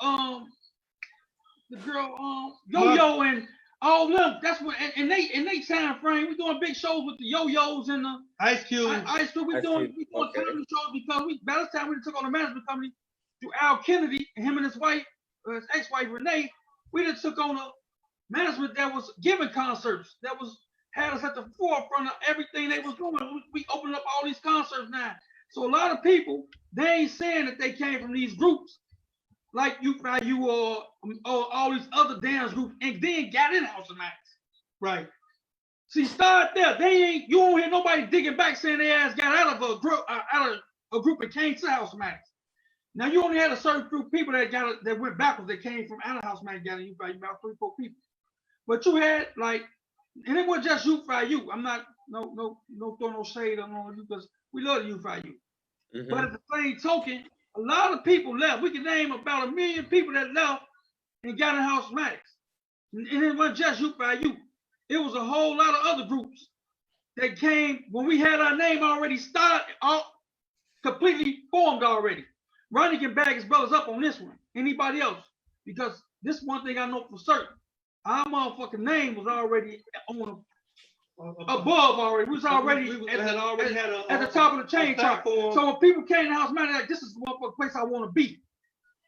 The girl Yo-Yo and all them. That's what and they time frame. We doing big shows with the Yo-Yos and the Ice Cube. Ice Cube. We doing comedy shows because by this time we took on the management company through Al Kennedy and him and his wife, his ex-wife Renee. We just took on a management that was giving concerts, that was had us at the forefront of everything they was doing. We opened up all these concerts now. So a lot of people, they ain't saying that they came from these groups like you or all these other dance groups and then got in House of Matic. Right. See, start there. You won't hear nobody digging back saying they ass got out of a group and came to House of Matic. Now you only had a certain group of people that went backwards, that came from out of House of Matic, got in about 3-4 people. But you had and it wasn't just you. I'm not no throw no shade on you because we love you. Mm-hmm. But at the same token, a lot of people left. We can name about 1 million people that left and got in House of Matic. And it wasn't just you. It was a whole lot of other groups that came when we had our name already started, completely formed already. Ronnie can bag his brothers up on this one. Anybody else? Because this one thing I know for certain. Our motherfucking name was already on above already. We was already at the top of the chain chart. So when people came to House of Matic, like, this is the motherfucking place I want to be.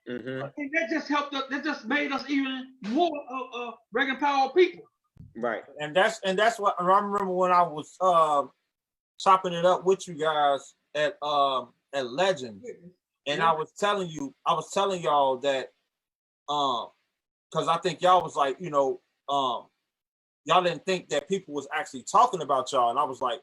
Mm-hmm. And that just helped us. That just made us even more Reagan Power people. Right. And that's what I remember when I was chopping it up with you guys at Legends, and I was telling y'all that because I think y'all was like, y'all didn't think that people was actually talking about y'all, and I was like,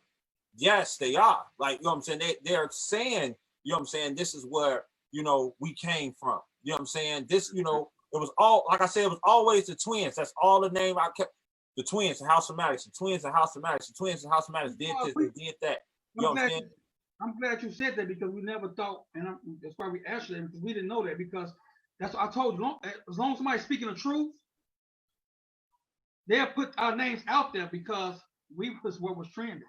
yes, they are. Like, you know what I'm saying? They're saying, you know what I'm saying, this is where, we came from. You know what I'm saying? This, it was all, like I said, it was always the twins. That's all the name I kept. The twins, the House of Matic, the twins, the House of Matic, the twins, the House of Matic did this, they did that. You know what I'm saying? I'm glad you said that because we never thought, and that's why we asked them, because we didn't know that, because that's what I told you. As long as somebody's speaking the truth, they'll put our names out there because we was what was trending.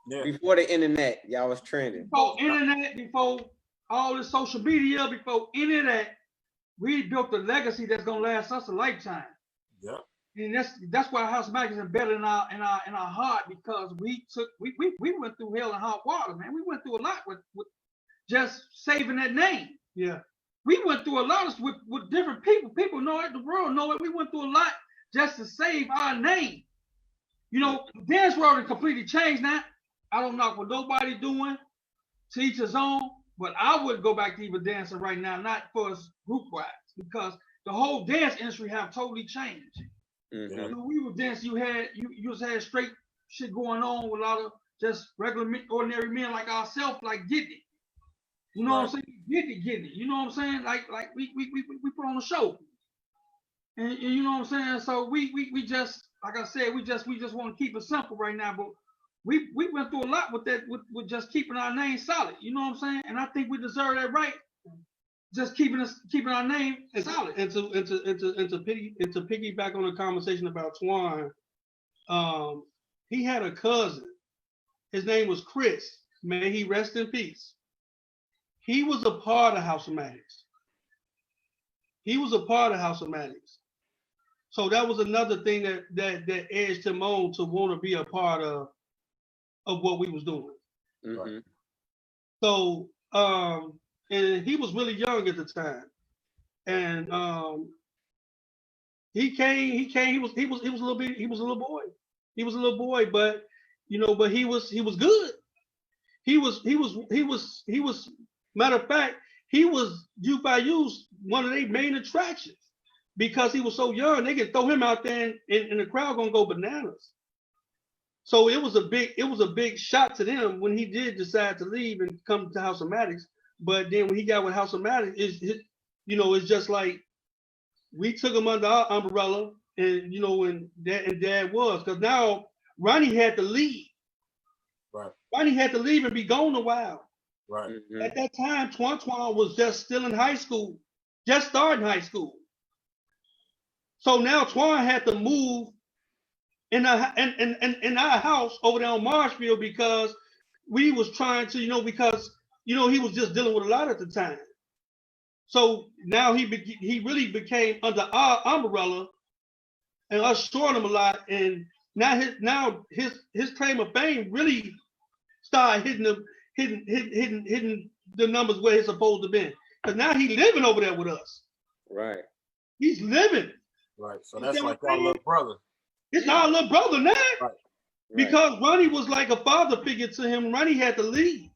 Yeah. Before the internet, y'all was trending. Before internet, before all the social media, before any of that, we built a legacy that's gonna last us a lifetime. Yeah. And that's why House of Matic is embedded in our heart, because we went through hell and hot water, man. We went through a lot with just saving that name. Yeah. We went through a lot with different people. People know it, the world know it. We went through a lot just to save our name. The dance world has completely changed now. I don't knock what nobody doing, to each his own, but I would go back to even dancing right now, not for us group wise, because the whole dance industry have totally changed. Mm-hmm. We were dancing, you just had straight shit going on with a lot of just regular ordinary men like ourselves, like getting it. You know what I'm saying? Getting it. You know what I'm saying? Like we put on a show. And you know what I'm saying? So we just, like I said, we just want to keep it simple right now, but we went through a lot with that, with just keeping our name solid. You know what I'm saying? And I think we deserve that right. Just keeping our name solid. And to piggyback on the conversation about Twan, he had a cousin. His name was Chris. May he rest in peace. He was a part of House of Matic. So that was another thing that edged him on to want to be a part of what we was doing. Mm-hmm. So and he was really young at the time, and he was a little boy, but but he was good. He was matter of fact, he was Youth by Youth, one of their main attractions, because he was so young. They could throw him out there and the crowd gonna go bananas. So it was a big shock to them when he did decide to leave and come to House of Matic. But then when he got with House of Matic, it's just like we took him under our umbrella, and and dad was, because now Ronnie had to leave. Right. Ronnie had to leave and be gone a while. Right. Mm-hmm. At that time, Twan was just still in high school, just starting high school. So now Twan had to move in our house over there on Marshfield, because we was trying to, because he was just dealing with a lot at the time. So now he really became under our umbrella, and us showing him a lot. And now his claim of fame really started hitting the numbers where it's supposed to be. Because now he's living over there with us. Right. He's living. Right. So that's like our little brother. It's our little brother now. Right. Because Ronnie was like a father figure to him. Ronnie had to leave.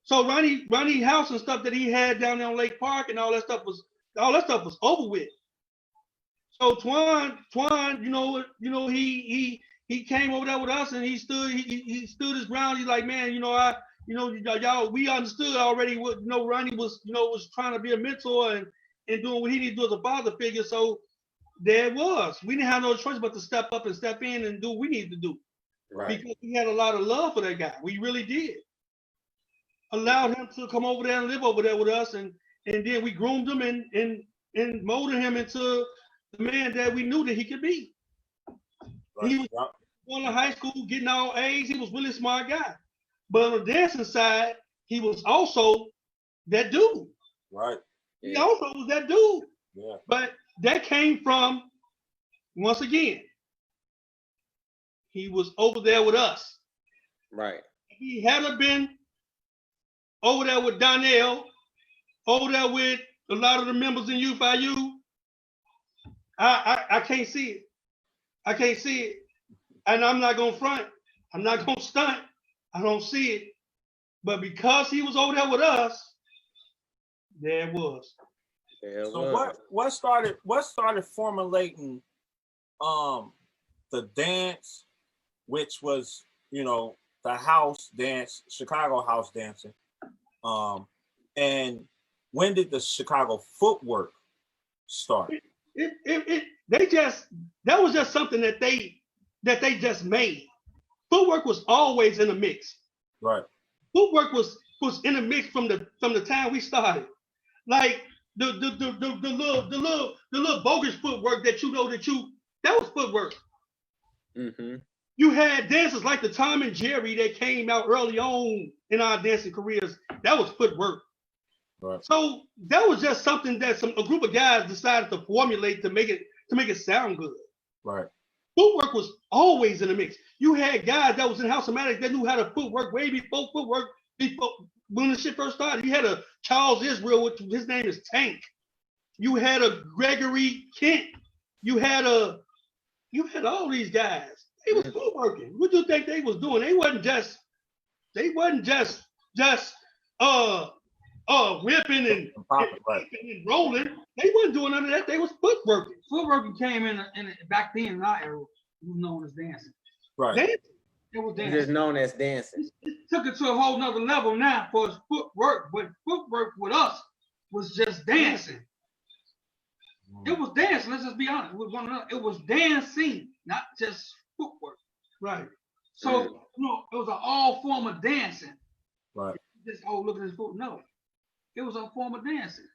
So Ronnie house and stuff that he had down there on Lake Park and all that stuff was over with. So Twan, he came over there with us, and he stood his ground. He's like, man, y'all, we understood already what Ronnie was trying to be a mentor and doing what he needed to do as a father figure. So there it was. We didn't have no choice but to step up and step in and do what we needed to do. Right. Because we had a lot of love for that guy. We really did. Allowed him to come over there and live over there with us, and then we groomed him and molded him into the man that we knew that he could be. Right. He was going to high school, getting all A's. He was a really smart guy. But on the dancing side, he was also that dude. Right. He also was that dude. Yeah. But that came from, once again, he was over there with us. Right. If he had been over there with Donnell, over there with a lot of the members in UFIU, I can't see it. I can't see it. And I'm not going to front. I'm not going to stunt. I don't see it. But because he was over there with us, there it was. So what started formulating the dance, which was, the house dance, Chicago house dancing. And when did the Chicago footwork start? That was just something that they just made. Footwork was always in the mix. Right. Footwork was in the mix from the time we started. Like the little bogus footwork that that was footwork. Mm-hmm. You had dancers like the Tom and Jerry that came out early on in our dancing careers. That was footwork. Right. So that was just something that a group of guys decided to formulate to make it sound good. Right. Footwork was always in the mix. You had guys that was in House O Matic that knew how to footwork way before footwork. When the shit first started, you had a Charles Israel, which his name is Tank. You had a Gregory Kent. You had all these guys. They was footworking. What do you think they was doing? They wasn't just whipping and rolling. They wasn't doing none of that. They was footworking. Footworking came in back then in our era. It was known as dancing. Right. It was dancing. It's just known as dancing. It took it to a whole nother level now for its footwork, but footwork with us was just dancing. It was dancing. Let's just be honest with one another. It was dancing, not just footwork. Right. So it was an all form of dancing. Right. Just look at this foot. No, it was a form of dancing.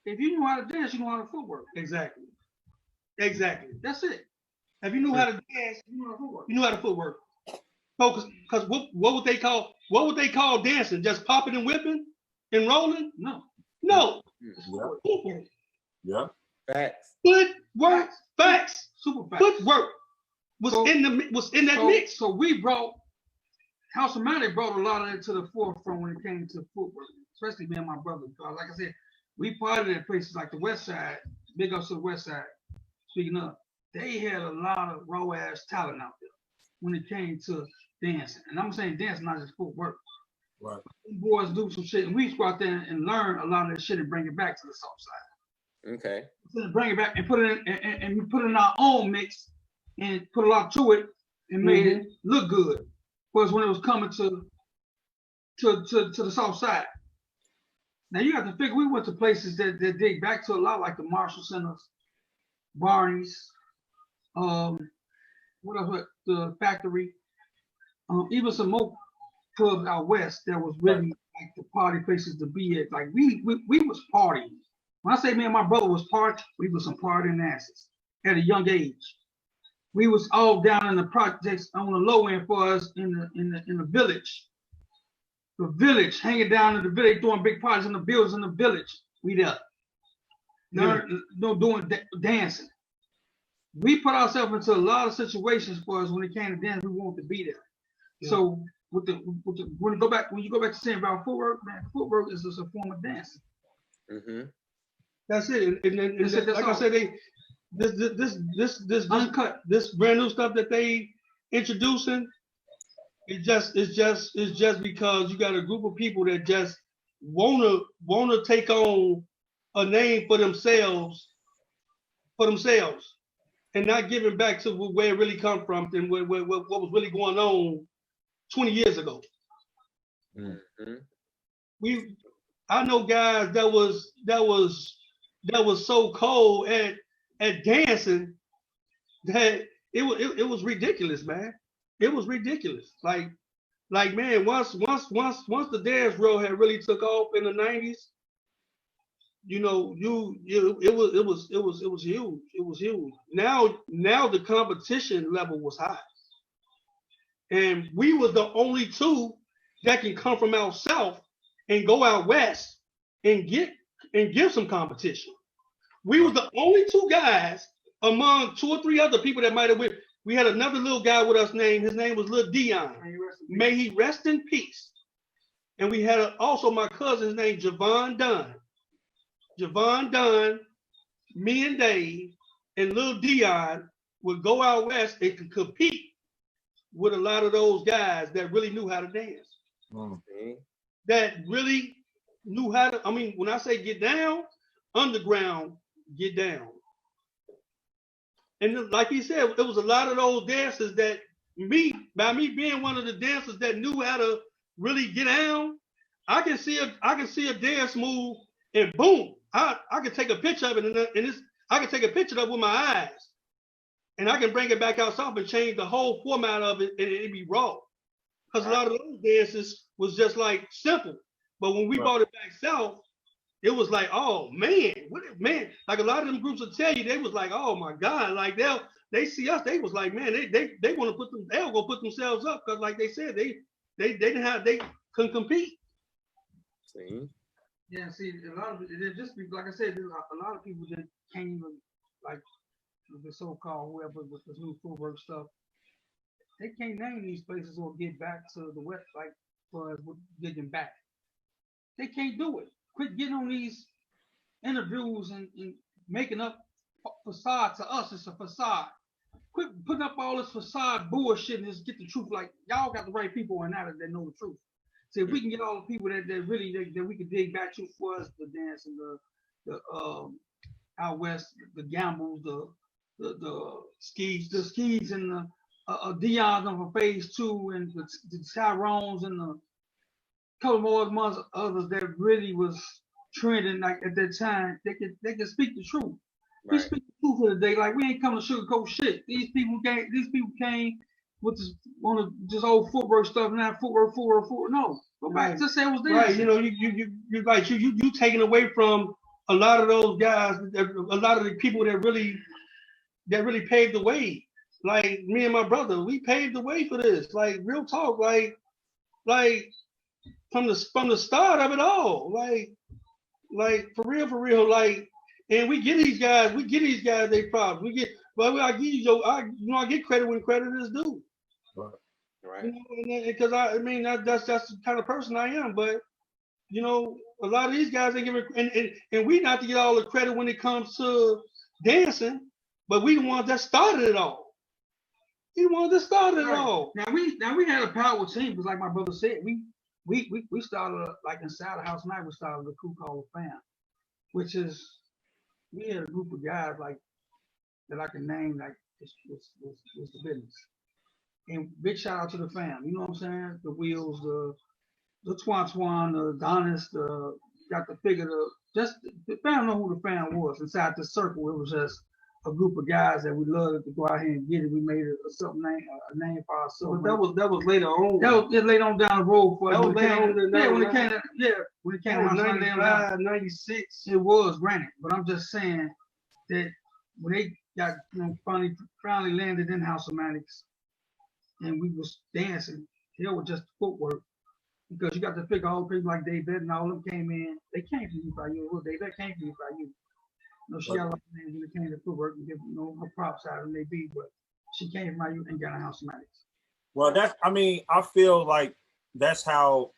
If you knew how to dance, you knew how to footwork. Exactly. That's it. If you knew how to dance, you knew how to footwork. You knew how to footwork. So, because what would they call dancing? Just popping and whipping and rolling? No. Yeah. Yeah. Facts. Footwork. Facts. Super facts. Footwork was in that mix. So we brought House O Matic brought a lot of it to the forefront when it came to footwork, especially me and my brother. Because like I said, we partied at places like the West Side. Big ups to the West Side. Speaking of, they had a lot of raw ass talent out there when it came to dancing. And I'm saying dancing, not just footwork. Right. Boys do some shit, and we go out there and learn a lot of that shit and bring it back to the South Side. Okay. Bring it back and put it in and we put it in our own mix and put a lot to it and made it look good. Was when it was coming to the south side. Now you have to figure we went to places that dig back to a lot like the Marshall Centers, Barney's, what else? The Factory, even some more clubs out west that was really like the party places to be at. Like we was partying. When I say me and my brother was partying, we was some partying asses at a young age. We was all down in the projects on the low end for us in the village. The village, hanging down in the village, doing big parties in the buildings in the village. We there. Doing dancing. We put ourselves into a lot of situations for us when it came to dance. We wanted to be there. Yeah. So when you go back to saying about footwork, man, footwork is just a form of dancing. Mm-hmm. That's it. And like I said, this uncut, this brand new stuff that they introducing. It's just because you got a group of people that just wanna take on a name for themselves, and not giving back to where it really come from and what was really going on 20 years ago. Mm-hmm. I know guys that was so cold at dancing that it was ridiculous, man. It was ridiculous. Like man, once the dance world had really took off in the 90s, you know, it was huge. It was huge. Now the competition level was high. And we were the only two that can come from out south and go out west and give some competition. We were the only two guys among 2 or 3 other people that might have went. We had another little guy with us his name was Lil Dion. May he rest in peace. And we had also my cousin's name, Javon Dunn. Javon Dunn, me and Dave, and Lil Dion would go out west and could compete with a lot of those guys that really knew how to dance. Mm-hmm. That really knew how to, I mean, when I say get down, underground, get down. And like he said, there was a lot of those dancers that by me being one of the dancers that knew how to really get down, I can see a dance move and boom, I can take a picture of it I can take a picture of it with my eyes, and I can bring it back out south and change the whole format of it, and it'd be raw. Because a lot of those dances was just like simple, but when we brought it back south, it was like, oh man, like a lot of them groups will tell you, they was like, oh my God, like they see us, they was like, man, they want to they'll go put themselves up because like they said, they couldn't compete. See? Yeah, see, a lot of it just like I said, a lot of people just can't even like the so-called whoever with this new footwork stuff. They can't name these places or get back to the west, like for getting back. They can't do it. Quit getting on these interviews and making up facade to us. It's a facade. Quit putting up all this facade bullshit and just get the truth. Like y'all got the right people in that know the truth. So if we can get all the people that really that we can dig back to for us, the dance and the out west, the gambles, the skis and the Dion's on for phase 2 and the Tyrones and the couple more others that really was trending like at that time. They can speak the truth. Right. We speak the truth for the day. Like we ain't coming to sugarcoat shit. These people came with this old footwork stuff, not footwork. No, go back to say it was there. Right, you know, you're right. You taking away from a lot of those guys, a lot of the people that really paved the way. Like me and my brother, we paved the way for this. Like real talk, like from the start of it all. Like for real, like, and we give these guys their props. I get credit when credit is due. Right. You know, because that's the kind of person I am. But you know, a lot of these guys ain't giving, and we not to get all the credit when it comes to dancing, but we the ones that started it all. We wanted to start it all. Now we had a power team because, like my brother said, we started like inside the house night. We started a crew called Fam, which is we had a group of guys like that I can name like was the business. And big shout out to the fam. You know what I'm saying? The Wheels, the Twan, the Donis, got the figure, just the fam know who the fam was inside the circle. It was just a group of guys that we loved to go out here and get it. We made a name for ourselves. But that was later on. That was it later on down the road for that us. was later on than Yeah, when it came to when it came to 95, 96. it was granted. But I'm just saying that when they got finally landed in House O Matics and we was dancing, it was just footwork. Because you got to figure all the people like Dave and all of them came in. They came from UFIU. Well, Dave came from UFIU. She got a lot of names when it came to footwork and give her props out of may be, but she came from IU and got a House O Matics. Well, I feel like that's how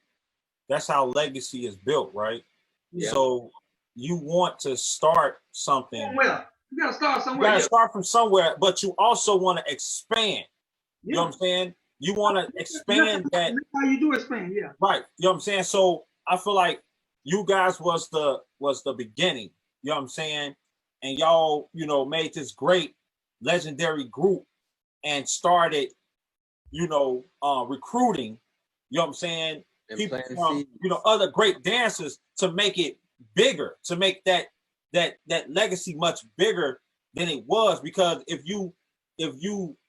legacy is built, right? Yeah. So you want to start something. Well, you gotta start somewhere. You gotta start from somewhere, but you also want to expand. You know what I'm saying? You want to expand that. That's how you do expand, yeah. Right. You know what I'm saying? So I feel like you guys was the beginning. You know what I'm saying? And y'all, made this great legendary group and started, recruiting, you know what I'm saying? And people from, other great dancers to make it bigger, to make that legacy much bigger than it was. Because if you,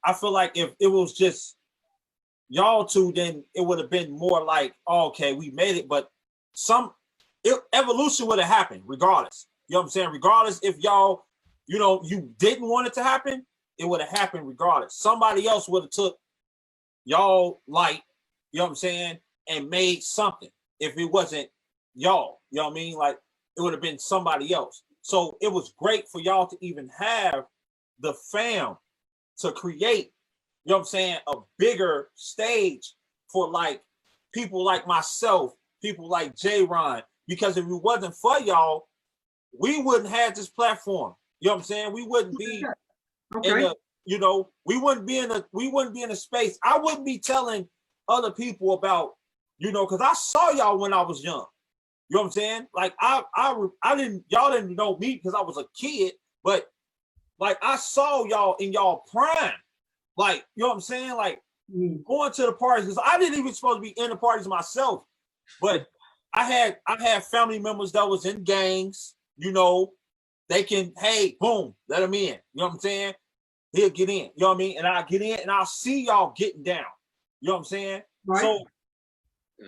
I feel like if it was just y'all two, then it would have been more like, oh, okay, we made it, but evolution would have happened regardless. You know what I'm saying? Regardless if y'all, you didn't want it to happen, it would have happened regardless. Somebody else would have took y'all light, you know what I'm saying, and made something. If it wasn't y'all, you know what I mean? Like, it would have been somebody else. So it was great for y'all to even have the fam to create, you know what I'm saying, a bigger stage for like people like myself, people like J-Ron, because if it wasn't for y'all, we wouldn't have this platform. You know what I'm saying? We wouldn't be in the, we wouldn't be in a space. I wouldn't be telling other people about, because I saw y'all when I was young. You know what I'm saying? Like y'all didn't know me because I was a kid, but like I saw y'all in y'all prime. Like, you know what I'm saying? Like going to the parties, because I didn't even supposed to be in the parties myself, but I had family members that was in gangs. They can, hey, boom, let them in. You know what I'm saying? He'll get in. You know what I mean? And I'll get in and I'll see y'all getting down. You know what I'm saying? Right. So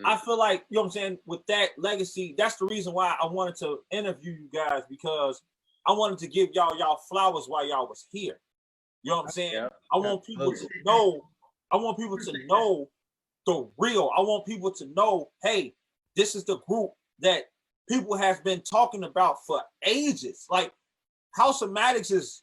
I feel like, you know what I'm saying, with that legacy, that's the reason why I wanted to interview you guys, because I wanted to give y'all flowers while y'all was here. You know what I'm saying? Yeah. I want people to know the real. I want people to know, hey, this is the group that people have been talking about for ages. Like, House O Matics is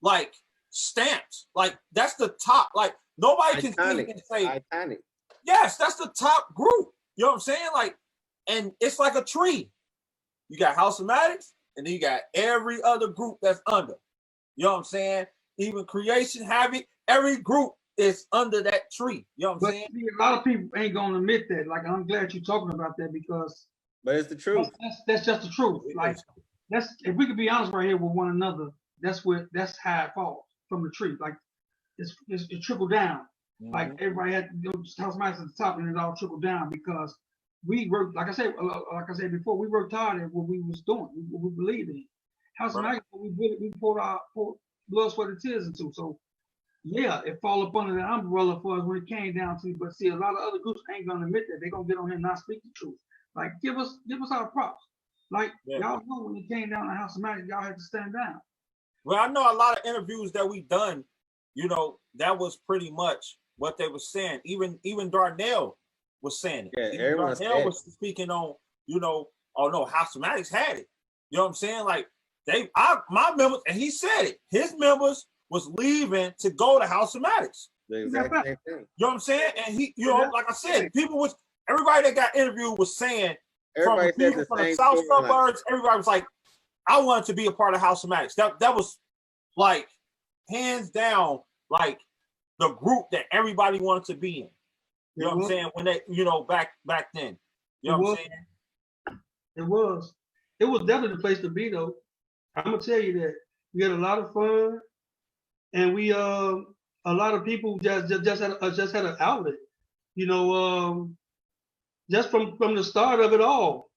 like stamped. Like, that's the top. Like, nobody can speak and say, iconic. Yes, that's the top group. You know what I'm saying? Like, and it's like a tree. You got House O Matics, and then you got every other group that's under. You know what I'm saying? Even Creation, Havoc, every group is under that tree. You know what I'm saying? See, a lot of people ain't gonna admit that. Like, I'm glad you're talking about that, because but it's the truth. That's just the truth. Like, that's, if we could be honest right here with one another, that's how it falls from the tree. Like, it trickled down. Mm-hmm. Like, everybody had House O Matics at the top, and it all trickled down, because we worked, like I said before, we worked hard at what we was doing, what we believed in. House O Matics, we poured our blood, sweat, and tears into. So yeah, it fall up under that umbrella for us when it came down to. But see, a lot of other groups ain't gonna admit that. They're gonna get on here and not speak the truth. Like, give us our props. Like, y'all know when it came down to House O Matics, y'all had to stand down. Well, I know a lot of interviews that we done, that was pretty much what they were saying. Even Darnell was saying it. Yeah, Darnell was speaking on, oh no, House O Matics had it. You know what I'm saying? Like, my members, and he said it, his members was leaving to go to House O Matics. Exactly. You know what I'm saying? And he, like I said, everybody that got interviewed was saying, from the south suburbs, everybody was like, I wanted to be a part of House O Matics. That was like hands down, like the group that everybody wanted to be in. You know what I'm saying? When they, back then. You know what I'm saying? It was definitely the place to be, though. I'm gonna tell you that we had a lot of fun, and we a lot of people just had an outlet, you know, just from the start of it all.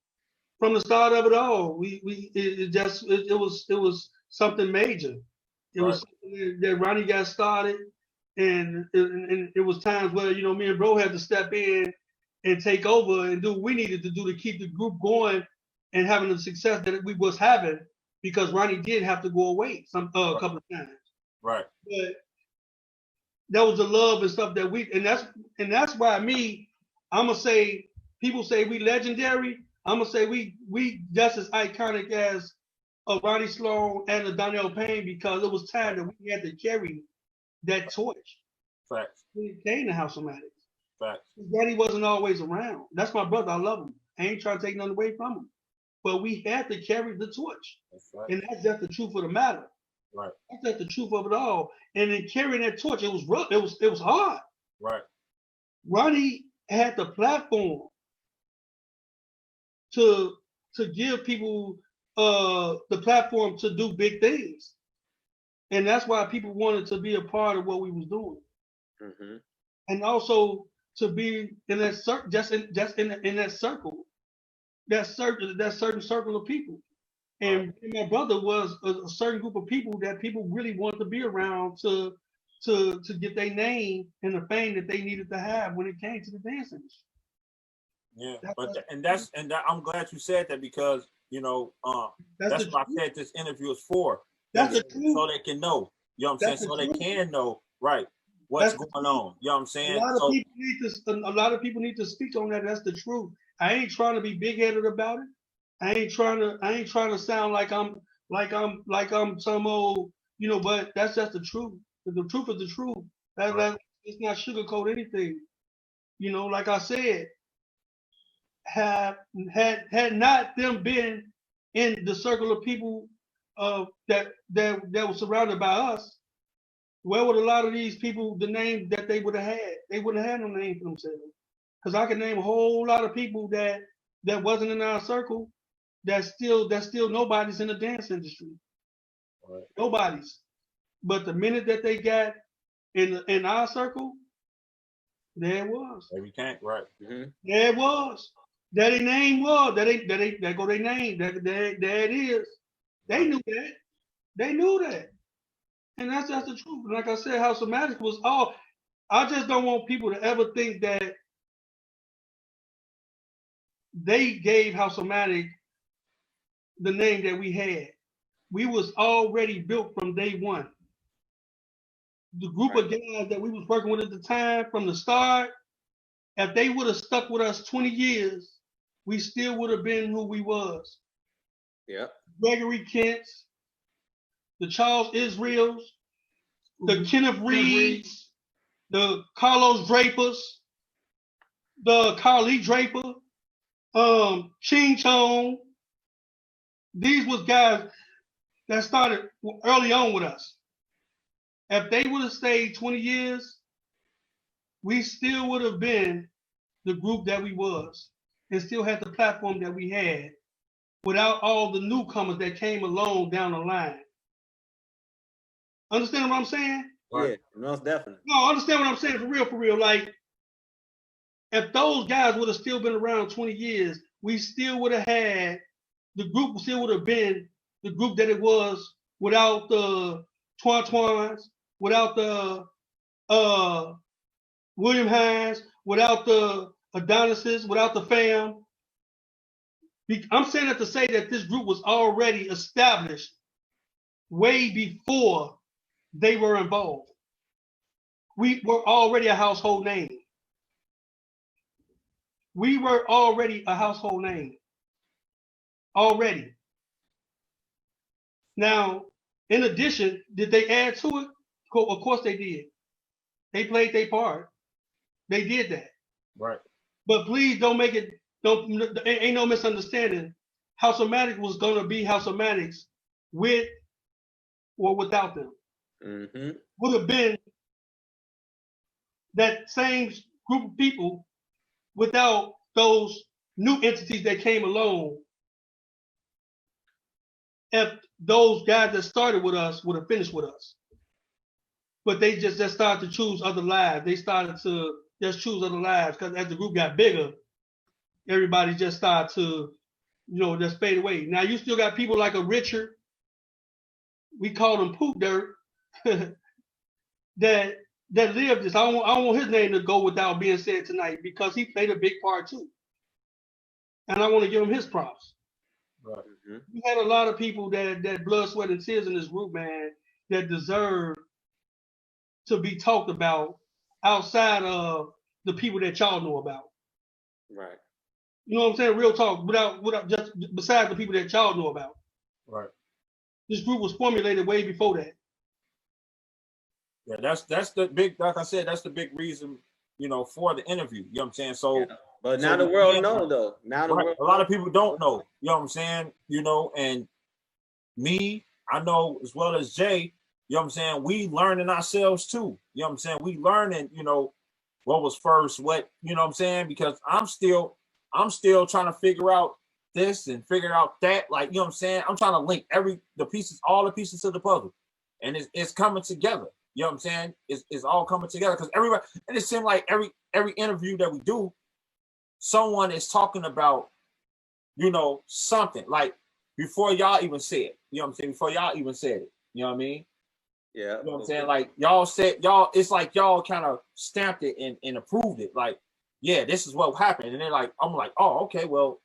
From the start of it all, it was something major. It was something that Ronnie got started, and it was times where, you know, me and Bro had to step in and take over and do what we needed to do to keep the group going and having the success that we was having, because Ronnie did have to go away a couple of times. Right. But that was the love and stuff that and that's why I'm gonna say, people say we legendary. I'm gonna say we just as iconic as a Ronnie Sloan and a Donnell Payne, because it was time that we had to carry that torch. Facts. When it came to House O Matic. Facts. Daddy wasn't always around. That's my brother. I love him. I ain't trying to take nothing away from him. But we had to carry the torch. That's right. And that's just the truth of the matter. Right. That's just the truth of it all. And in carrying that torch, it was rough. It was hard. Right. Ronnie had the platform to give people the platform to do big things. And that's why people wanted to be a part of what we was doing. Mm-hmm. And also to be in that in that circle, that certain circle of people. And my brother was a certain group of people that people really wanted to be around to get their name and the fame that they needed to have when it came to the dance industry. Yeah, I'm glad you said that, because, you know, that's what I said this interview is for. That's the truth. So they can know. You know what I'm saying? So they can know, right, what's going on. You know what I'm saying? A lot of people need to speak on that. That's the truth. I ain't trying to be big headed about it. I ain't trying to sound like I'm some old, you know, but that's just the truth. The truth is the truth. That it's not sugarcoat anything. You know, like I said, had not them been in the circle of people that were surrounded by us, where would a lot of these people, the name that they would have had? They wouldn't have had no name for themselves. Because I can name a whole lot of people that wasn't in our circle, that's still nobody's in the dance industry. Right. Nobody's. But the minute that they got in our circle, there it was. There we can't, right. Mm-hmm. There it was. That their name was. That go their name. There it is. They knew that. They knew that. And that's just the truth. And like I said, House O Matic was all. I just don't want people to ever think that they gave House O Matic the name that we had. We was already built from day one. The group of guys that we was working with at the time, from the start, if they would have stuck with us 20 years, we still would have been who we was. Yeah. Gregory Kent's, the Charles Israels, the Kenneth Reeds, the Carlos Drapers, the Carly Draper, Ching Chong. These was guys that started early on with us. If they would have stayed 20 years, we still would have been the group that we was, and still had the platform that we had, without all the newcomers that came along down the line. Understand what I'm saying? Yeah, most definitely. No, understand what I'm saying, for real. Like, if those guys would have still been around 20 years, we still would have had, the group still would have been the group that it was, without the Twins, without the William Hines, without the Adonises, without the fam. I'm saying that to say that this group was already established way before they were involved. We were already a household name. We were already a household name. Already. Now, in addition, did they add to it? Of course they did. They played their part. They did that. Right. But please ain't no misunderstanding. House O Matic was gonna be House O Matics with or without them. Mm-hmm. Would have been that same group of people without those new entities that came along. If those guys that started with us would have finished with us. but they just started to choose other lives. They started to just choose other lives because as the group got bigger, everybody just started to, just fade away. Now you still got people like a Richard, we call him Poop Dirt, that lived this. I don't want his name to go without being said tonight because he played a big part too. And I want to give him his props. Right. Mm-hmm. We had a lot of people that blood, sweat, and tears in this group, man, that deserve to be talked about outside of the people that y'all know about. Right. You know what I'm saying? Real talk, without just besides the people that y'all know about. Right. This group was formulated way before that. Yeah, that's the big, like I said, that's the big reason, for the interview. You know what I'm saying? So, but now the world knows though. Now the world, a lot of people don't know. You know what I'm saying? And me, I know as well as Jay. You know what I'm saying? We learning ourselves too. You know what I'm saying? We learning, what was first, what, you know what I'm saying? Because I'm still trying to figure out this and figure out that. Like, you know what I'm saying? I'm trying to link all the pieces to the puzzle. And it's coming together. You know what I'm saying? It's all coming together because everybody, and it seems like every interview that we do, someone is talking about, something like before y'all even said it. You know what I'm saying? Before y'all even said it. You know what I mean? Yeah. You know what I'm saying? Like y'all said, it's like y'all kind of stamped it and approved it. Like, yeah, this is what happened. And then I'm like, oh, okay, well,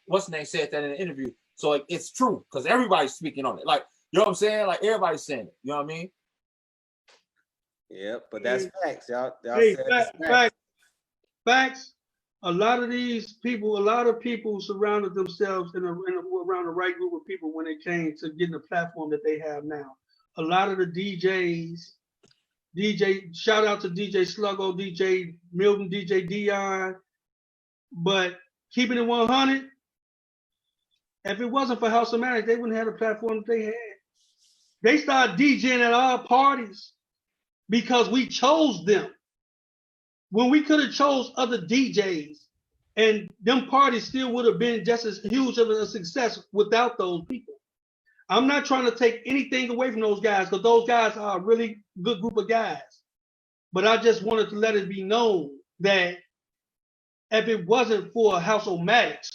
what's the name said that in the interview. So it's true because everybody's speaking on it. Like, you know what I'm saying? Like everybody's saying it. You know what I mean? Yeah, but that's facts. Y'all Hey, said facts. A lot of people surrounded themselves around the right group of people when it came to getting the platform that they have now. A lot of the shout out to DJ Sluggo, DJ Milton, DJ Dion, but keeping it 100, if it wasn't for House O Matic, they wouldn't have the platform that they had. They started DJing at our parties because we chose them. When we could have chose other DJs, and them parties still would have been just as huge of a success without those people. I'm not trying to take anything away from those guys because those guys are a really good group of guys. But I just wanted to let it be known that if it wasn't for House O Matic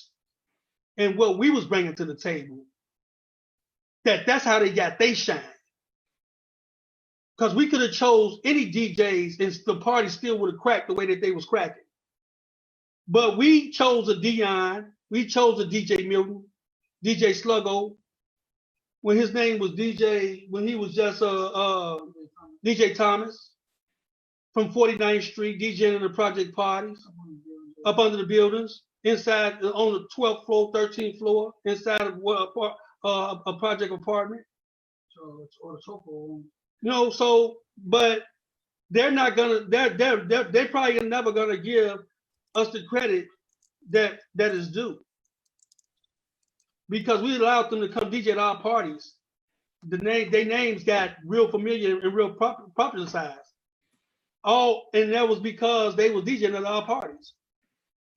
and what we was bringing to the table, that's how they got they shine. Because we could have chose any DJs and the party still would have cracked the way that they was cracking. But we chose a Dion, we chose a DJ Milton, DJ Sluggo, when his name was when he was just DJ Thomas from 49th Street, DJing in the project parties, up under the buildings, inside on the 12th floor, 13th floor, inside of a project apartment. But they're not gonna. They're probably never gonna give us the credit that is due because we allowed them to come DJ at our parties. Their names got real familiar and real popularized. And that was because they were DJing at our parties,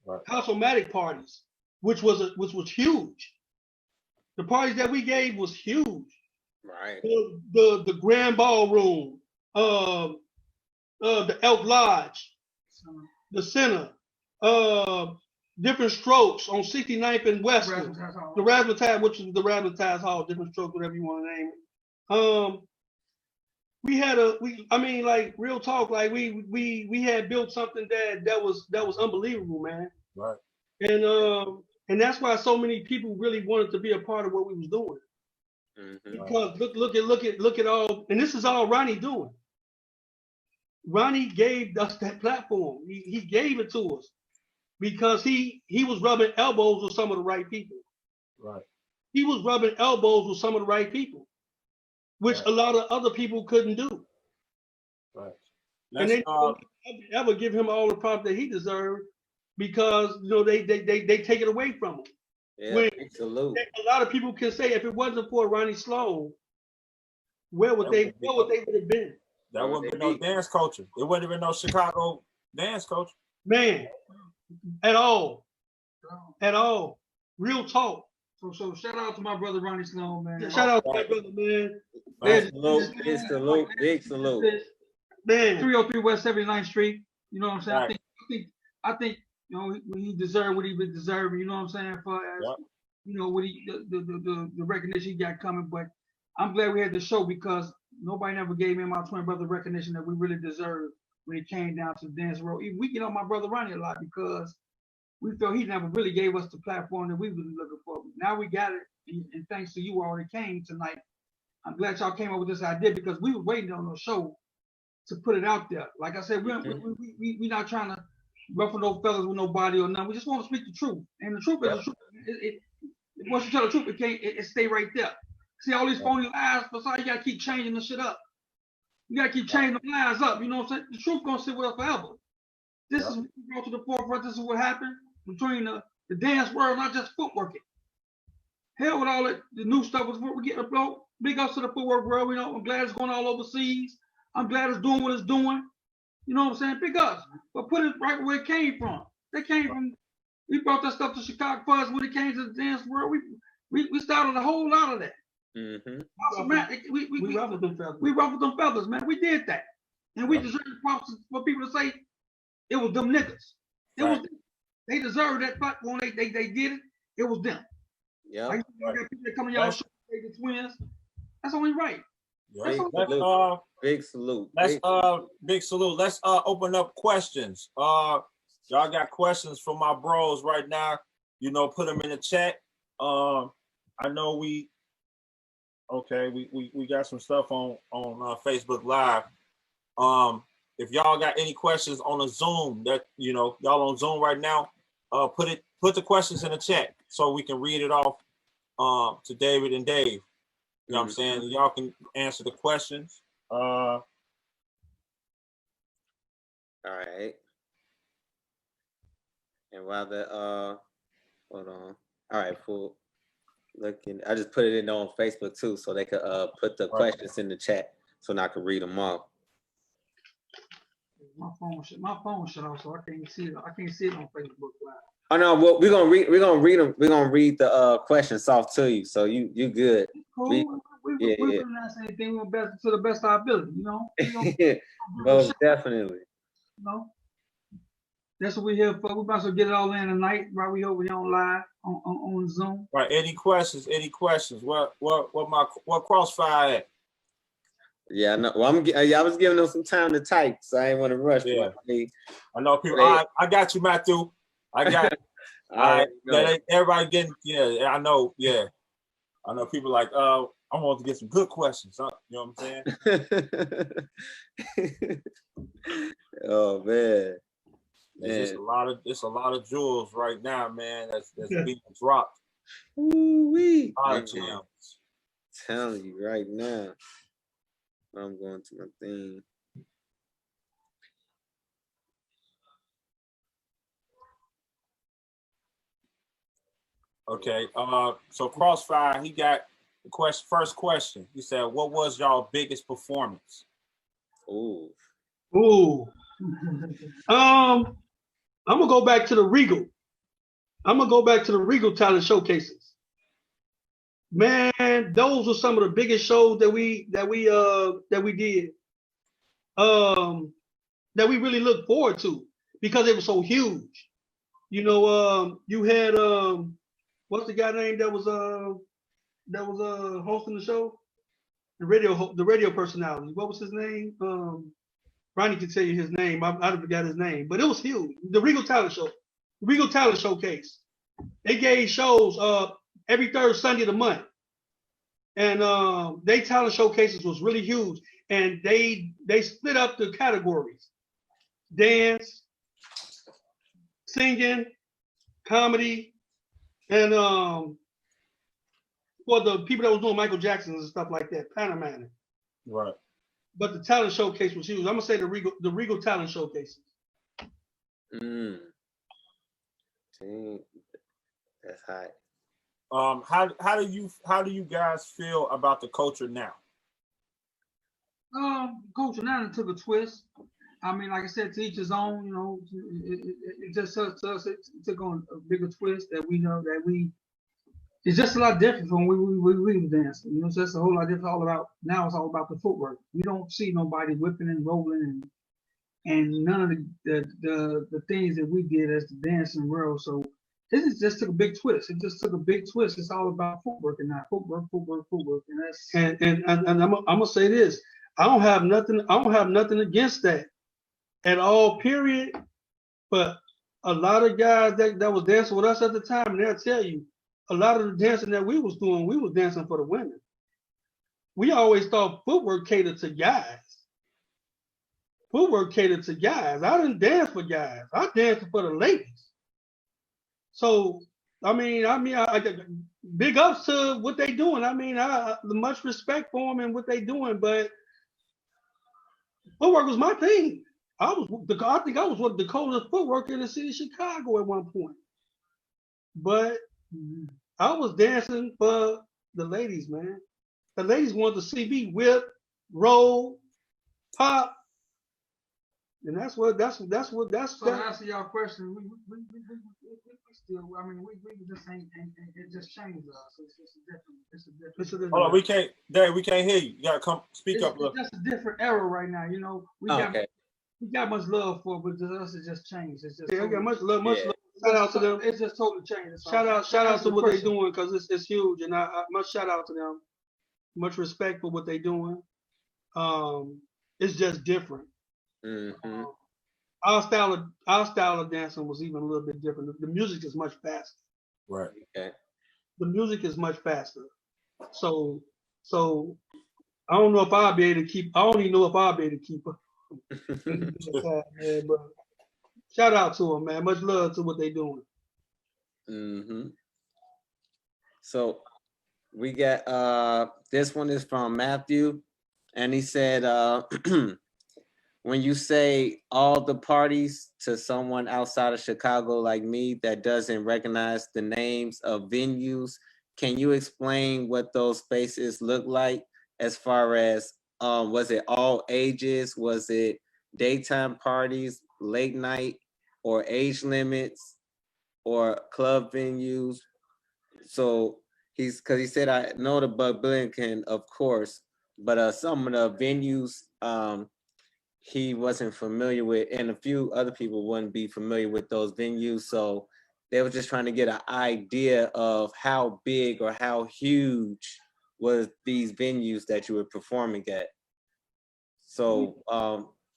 right. House O Matic parties, which was huge. The parties that we gave was huge. Right. The Grand Ballroom, the Elk Lodge, the Center, Different Strokes on 69th and Western, the Razzmatazz, which is the Razzmatazz Hall, Different Strokes, whatever you want to name it. Real talk, like we had built something that was unbelievable, man. Right. And that's why so many people really wanted to be a part of what we was doing. Mm-hmm. Because look at all, and this is all Ronnie doing. Ronnie gave us that platform. He gave it to us because he was rubbing elbows with some of the right people. Right. He was rubbing elbows with some of the right people, which a lot of other people couldn't do. Right. And they ever give him all the props that he deserved because they take it away from him. Yeah, salute. A lot of people can say if it wasn't for Ronnie Sloan, where would they have been? That wouldn't be no dance culture. It wouldn't have been no Chicago dance culture. Man, at all. Real talk. So shout out to my brother Ronnie Sloan, man. Yeah, shout out to my brother, man. Big salute, big salute. Man, 303 West 79th Street. You know what I'm saying? Right. I think you know he deserved what he was deserving. You know what I'm saying? For as you know what the recognition he got coming. But I'm glad we had the show because nobody never gave me and my twin brother recognition that we really deserved when it came down to the dance world. Even we get on my brother Ronnie a lot because we felt he never really gave us the platform that we were looking for. Now we got it, and thanks to you all that came tonight. I'm glad y'all came up with this idea because we were waiting on the show to put it out there. Like I said, we're not trying to ruffle no feathers with nobody or nothing. We just want to speak the truth. And the truth is the truth. Once you tell the truth, it stay right there. See all these phony lies, but you gotta keep changing the shit up. You gotta keep changing the lies up. You know what I'm saying? The truth gonna sit with us forever. This is what we brought to the forefront. This is what happened between the dance world, not just footworking. Hell with all the new stuff was what we get about. Big ups to the footwork world. You know, I'm glad it's going all overseas. I'm glad it's doing what it's doing. You know what I'm saying? Big ups. But put it right where it came from. They came from, we brought that stuff to Chicago for us when it came to the dance world. We started a whole lot of that. Mm-hmm. we ruffled them feathers. We ruffled them feathers, man. We did that. And we deserve props for people to say it was them niggas. It was them. They deserved that platform. They did it. It was them. Yeah. Like got people that come to y'all show, the twins. That's only right. Big salute. Big salute. Let's open up questions. Y'all got questions from my bros right now. You know, put them in the chat. I know we got some stuff on Facebook Live. If y'all got any questions on the Zoom that y'all on Zoom right now, put the questions in the chat so we can read it off to David and Dave. You know what I'm saying? Y'all can answer the questions. All right. And while hold on. All right, full looking. I just put it in on Facebook too, so they could put the questions in the chat so I can read them off. My phone shut off, so I can't see it. I can't see it on Facebook Live. Oh no, well, we're gonna read them. We're gonna read the questions off to you, so you good. Cool. We wouldn't ask anything to the best of our ability, you know. Most definitely. You know, that's what we're here for. We're about to get it all in tonight, right? We over here on live on Zoom. Right. Any questions? What Crossfire at? Yeah, no. Well, I was giving them some time to type, so I didn't want to rush. Yeah. I know people. I got you, Matthew. I got it. All right. Everybody getting, I know, I know people like, I want to get some good questions, huh? You know what I'm saying? Oh man. It's a lot of jewels right now, man. That's being dropped. Ooh-wee. A lot of gems. Telling you right now. I'm going to my thing. Okay. So Crossfire, he got the first question. He said, "What was y'all biggest performance?" Ooh. I'm gonna go back to the Regal. Talent showcases. Man, those were some of the biggest shows that we did. That we really looked forward to because it was so huge. You know, you had what's the guy name that was hosting the show? The radio personality. What was his name? Ronnie can tell you his name. I forgot his name, but it was huge. The Regal Talent Showcase. They gave shows every third Sunday of the month, and they talent showcases was really huge. And they split up the categories: dance, singing, comedy, and for the people that was doing Michael Jackson and stuff like that, Panamanic. Right. But the talent showcase was huge. I'm gonna say the Regal Talent Showcases. That's hot. How do you guys feel about the culture now? Culture now took a twist. I mean, like I said, to each his own. You know, it just to us, it took on a bigger twist that we know that we It's just a lot different from when we was dancing. You know, it's just a whole lot different. All about now. It's all about the footwork. You don't see nobody whipping and rolling and none of the things that we did as the dancing world. So this is just took a big twist. It just took a big twist. It's all about footwork and not footwork, and that's And I'm gonna say this. I don't have nothing against that at all. Period. But a lot of guys that was dancing with us at the time, they'll tell you a lot of the dancing that we was doing, we was dancing for the women. We always thought footwork catered to guys. Footwork catered to guys. I didn't dance for guys. I danced for the ladies. So I big ups to what they doing. I mean, I much respect for them and what they doing. But footwork was my thing. I think I was one of the coldest footwork in the city of Chicago at one point. But I was dancing for the ladies, man. The ladies wanted to see me whip, roll, pop. And that's So to answer your question, we still, I mean, we just ain't, it just changed us. It's a different. Hold on, we can't hear you. You gotta come speak up. It's just a different era right now. You know, we got much love for it, but to us it just changed. It's just I got much love. Shout out to them. It's just totally changed. Shout out to what they're doing because it's huge, and I much shout out to them. Much respect for what they're doing. It's just different. Mm-hmm. Our style of dancing was even a little bit different. The music is much faster. Right. Okay. The music is much faster. So I don't know if I'll be able to keep. I don't even know if I'll be able to keep up. Yeah, but shout out to them, man. Much love to what they're doing. Mm-hmm. So we got this one is from Matthew, and he said when you say all the parties to someone outside of Chicago like me that doesn't recognize the names of venues, can you explain what those spaces look like as far as was it all ages? Was it daytime parties, late night, or age limits, or club venues? So he said, I know the Bud Blinken, of course, but some of the venues he wasn't familiar with, and a few other people wouldn't be familiar with those venues. So they were just trying to get an idea of how big or how huge was these venues that you were performing at. So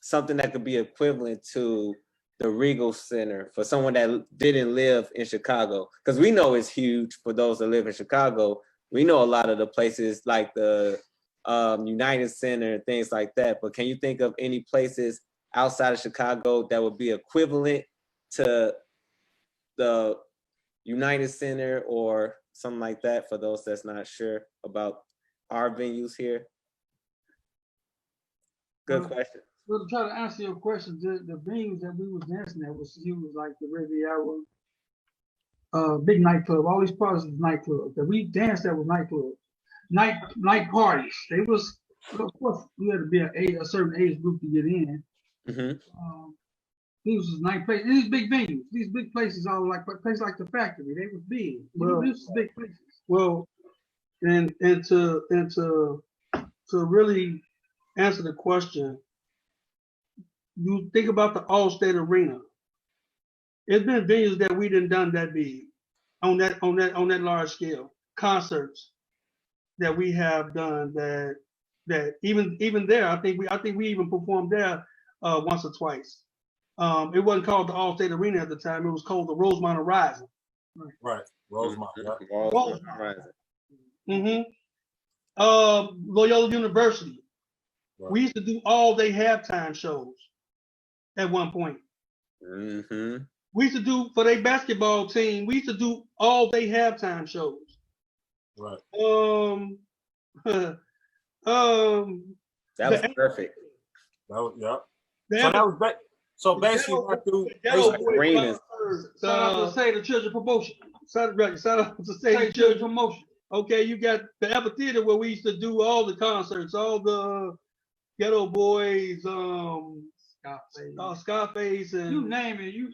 something that could be equivalent to the Regal Center for someone that didn't live in Chicago, because we know it's huge for those that live in Chicago. We know a lot of the places like the United Center and things like that, but can you think of any places outside of Chicago that would be equivalent to the United Center or something like that for those that's not sure about our venues here? Good question. Well, to try to answer your question, the venues that we was dancing at was huge, like the Riviera, big nightclub. All these parties was nightclubs that we danced at was nightclubs. Night parties. They was, of course, you had to be a certain age group to get in. Mm-hmm. These was night places. These big venues. These big places, all like places like the Factory. They was big. Well, these was big places. Well, and to really answer the question, you think about the Allstate Arena. It's been venues that we done that big, on that large scale. Concerts that we have done that even there, I think we even performed there once or twice. It wasn't called the Allstate Arena at the time. It was called the Rosemont Horizon. Right. Rosemont. Horizon. Mm-hmm. Loyola University. Right. We used to do all day halftime shows at one point. Mm-hmm. We used to do for their basketball team. We used to do all day halftime shows. Right. That was perfect. That was, yeah. So basically, arenas. Shout out to Say the Children Promotion. Shout out to Say the Children Promotion. Okay, you got the amphitheater where we used to do all the concerts, all the Ghetto Boys, Scarface, and you name it. You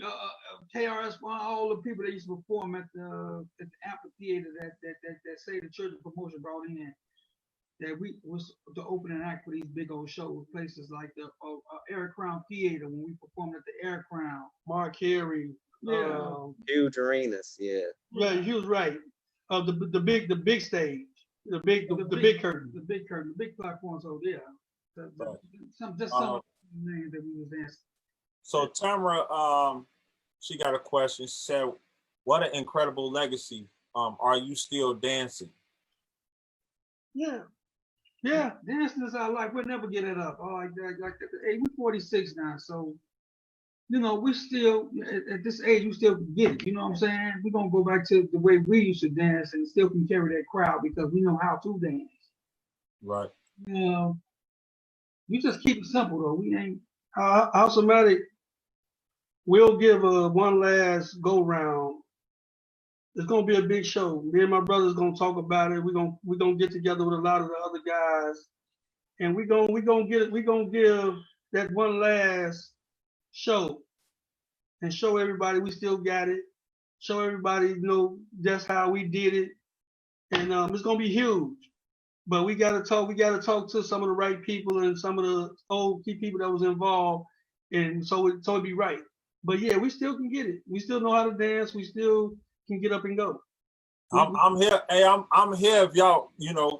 KRS-One, all the people that used to perform at the amphitheater that say the church promotion brought in. That we was the opening act for these big old shows, places like the Air Crown Theater when we performed at the Air Crown. Mark Carey, huge arenas, yeah. Yeah, he was right. The big stage, the big curtain, the big platforms over there. Some names that we was dancing. So Tamara, she got a question. She said, "What an incredible legacy. Are you still dancing?" Yeah, dancing is our life. We'll never get it up. Hey, we're 46 now, so we still at this age we still can get it. You know what I'm saying? We're gonna go back to the way we used to dance and still can carry that crowd because we know how to dance. Right. We just keep it simple though. We ain't House O Matic. We'll give one last go round. It's gonna be a big show. Me and my brother's gonna talk about it. We're gonna get together with a lot of the other guys, and we're gonna give that one last show and show everybody we still got it. Show everybody just how we did it, and it's gonna be huge. But we gotta talk to some of the right people and some of the old key people that was involved, and so it'd be right. But yeah, we still can get it. We still know how to dance. We still can get up and go. I'm here. Hey, I'm here. If y'all,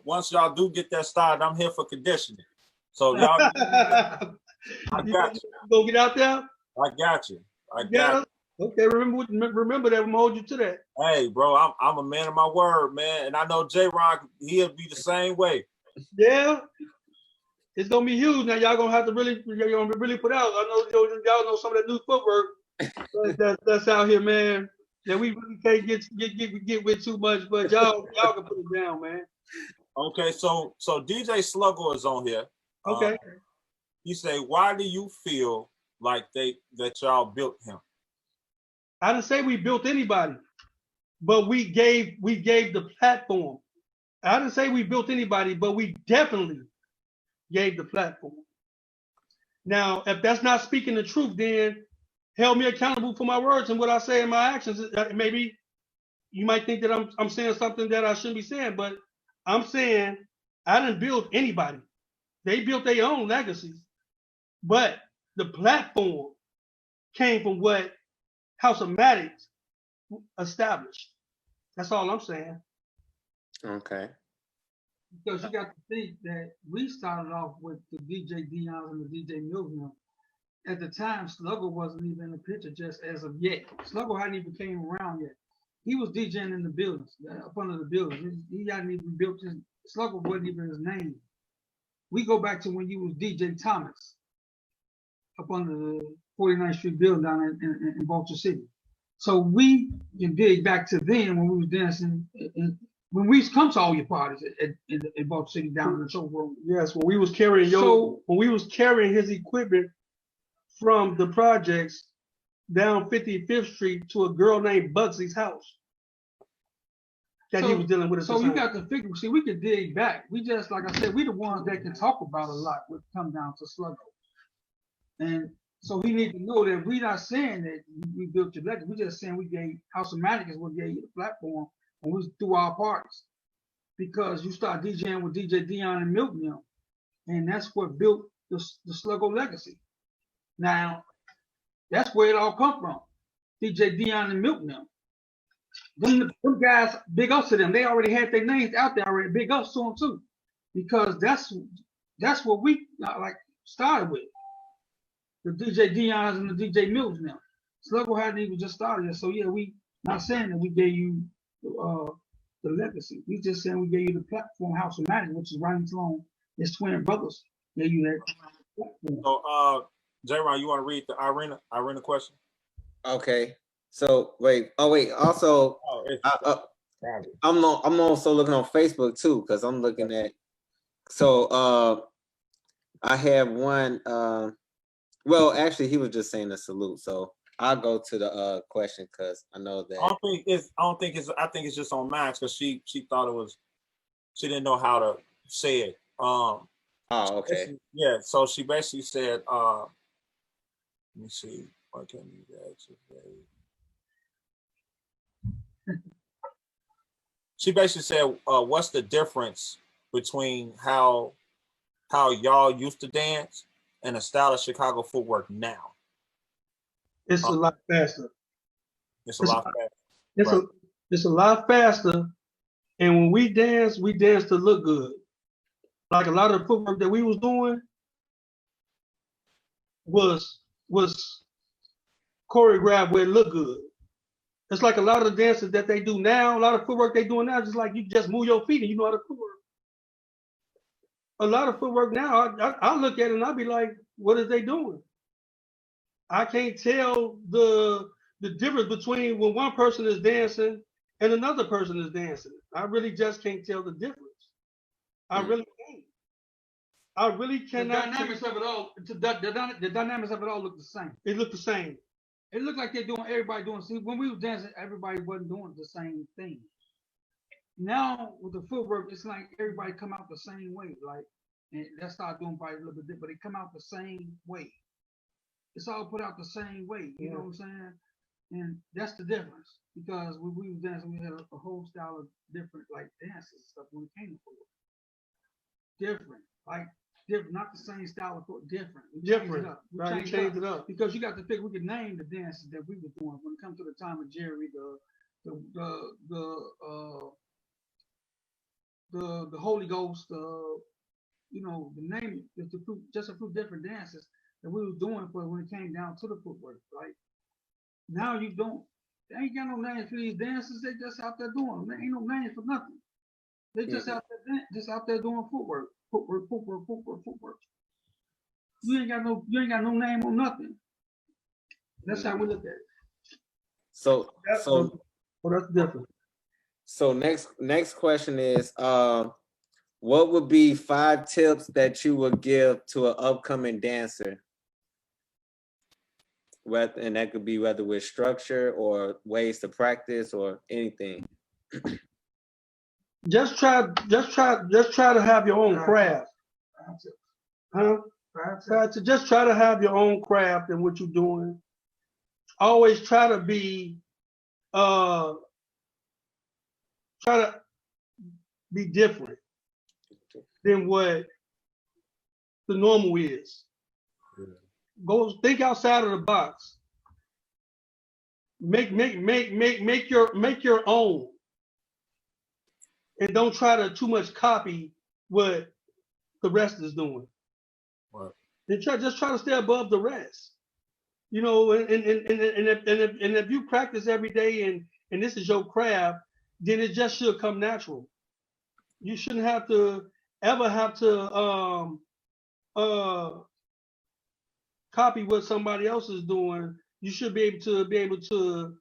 once y'all do get that started, I'm here for conditioning. So y'all, I got you. Go get out there. I got you. I got you. Okay, remember that. I'm gonna hold you to that. Hey, bro, I'm a man of my word, man, and I know J-Ron, he'll be the same way. Yeah, it's gonna be huge. Now y'all gonna have to really put out. I know y'all know some of that new footwork that's out here, man. That we really can't get with too much, but y'all can put it down, man. Okay, so DJ Sluggo is on here. Okay. He say, why do you feel like that y'all built him? I didn't say we built anybody, but we gave the platform. I didn't say we built anybody, but we definitely gave the platform. Now, if that's not speaking the truth, then held me accountable for my words and what I say in my actions. Maybe you might think that I'm saying something that I shouldn't be saying, but I'm saying I didn't build anybody. They built their own legacies, but the platform came from what House O Matic established. That's all I'm saying. Okay. Because you got to think that we started off with the DJ Dion's and the DJ Mills. At the time, Sluggo wasn't even in the picture just as of yet. Sluggo hadn't even came around yet. He was DJing in the buildings, up under the buildings. He hadn't even built his, Sluggo wasn't even his name. We go back to when you was DJ Thomas up under the 49th Street building down in Baltimore City. So we can dig back to then when we was dancing, when we used to come to all your parties in Baltimore City down in the showroom. Yes, when we was carrying his equipment from the projects down 55th Street to a girl named Bugsy's house that he was dealing with. So you got to figure, see, we could dig back. We just, like I said, we the ones that can talk about a lot when it comes down to Sluggo. And so he needs to know that we're not saying that we built your legacy. We're just saying we gave House O Matic is what gave you the platform when we threw our parties. Because you start DJing with DJ Dion and Milton Young, and that's what built the Sluggo legacy. Now, that's where it all come from. DJ Dion and Milton Young. Them guys, big ups to them. They already had their names out there already. Big ups to them too. Because that's what we started with. The DJ Dion's and the DJ Mills now. Sluggo hadn't even just started yet. So yeah, we not saying that we gave you the legacy. We just saying we gave you the platform House O Matic, which is Ronnie Sloan, his twin brothers. Gave you that platform. So J-Ron, you want to read the Irina question? Okay. So wait. Also, I'm also looking on Facebook too, because I'm looking at. So I have one. Well, actually, he was just saying a salute. So I'll go to the question because I know that. I think it's just on Max because she thought it was. She didn't know how to say it. Oh, okay. Yeah. So she basically said, Let me see. Why can't you activate? She basically said, "What's the difference between how y'all used to dance and the style of Chicago footwork now?" It's a lot faster. It's a lot faster. It's Right. it's a lot faster. And when we dance to look good. Like a lot of the footwork that we was doing was choreographed where it looked good. It's like a lot of the dances that they do now, a lot of footwork they doing now, just like you just move your feet and you know how to footwork. A lot of footwork now, I look at it and I'll be like, what is they doing? I can't tell the difference between when one person is dancing and another person is dancing. I really just can't tell the difference. I really can't. I really cannot. The dynamics of it all, the dynamics of it all look the same. It look the same. It looked like everybody doing. See, when we was dancing, everybody wasn't doing the same thing. Now with the footwork, it's like everybody come out the same way. Like, and let's start doing probably a little bit different, but they come out the same way. It's all put out the same way. You know what I'm saying? And that's the difference. Because when we was dancing, we had a whole style of different like dances and stuff when it came to footwork. Different, like different, not the same style of footwork. Different. We changed it up. Because you got to think we could name the dances that we were doing when it comes to the time of Jerry, the Holy Ghost, you know, the name is just a few different dances that we were doing for when it came down to the footwork, right? Now you don't, they ain't got no names for these dances, they just out there doing them. There ain't no names for nothing. They just out there doing footwork. You ain't got no name on nothing. That's how we look at it. So that's different. So next question is, what would be 5 tips that you would give to an upcoming dancer? And that could be whether with structure or ways to practice or anything. Just try to have your own craft. Huh? Just try to have your own craft in what you're doing. Always try to be different than what the normal is. Go think outside of the box. Make your own. And don't try to too much copy what the rest is doing. Right. And just try to stay above the rest. You know, and if you practice every day and this is your craft, then it just should come natural. You shouldn't have to copy what somebody else is doing. You should be able to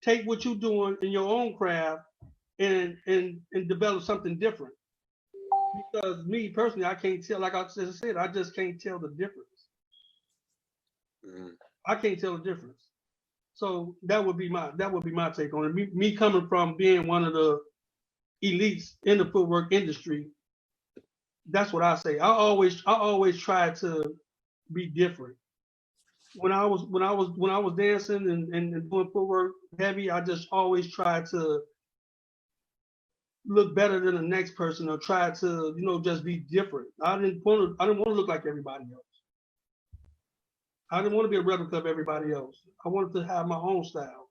take what you're doing in your own craft and develop something different. Because me personally, I can't tell. Like I said, I just can't tell the difference. I can't tell the difference. So that would be my take on it. Me coming from being one of the elites in the footwork industry, that's what I say. I always try to be different. When I was dancing and doing footwork heavy, I just always tried to look better than the next person or try to, you know, just be different. I didn't want to look like everybody else. I didn't want to be a replica of everybody else. I wanted to have my own style.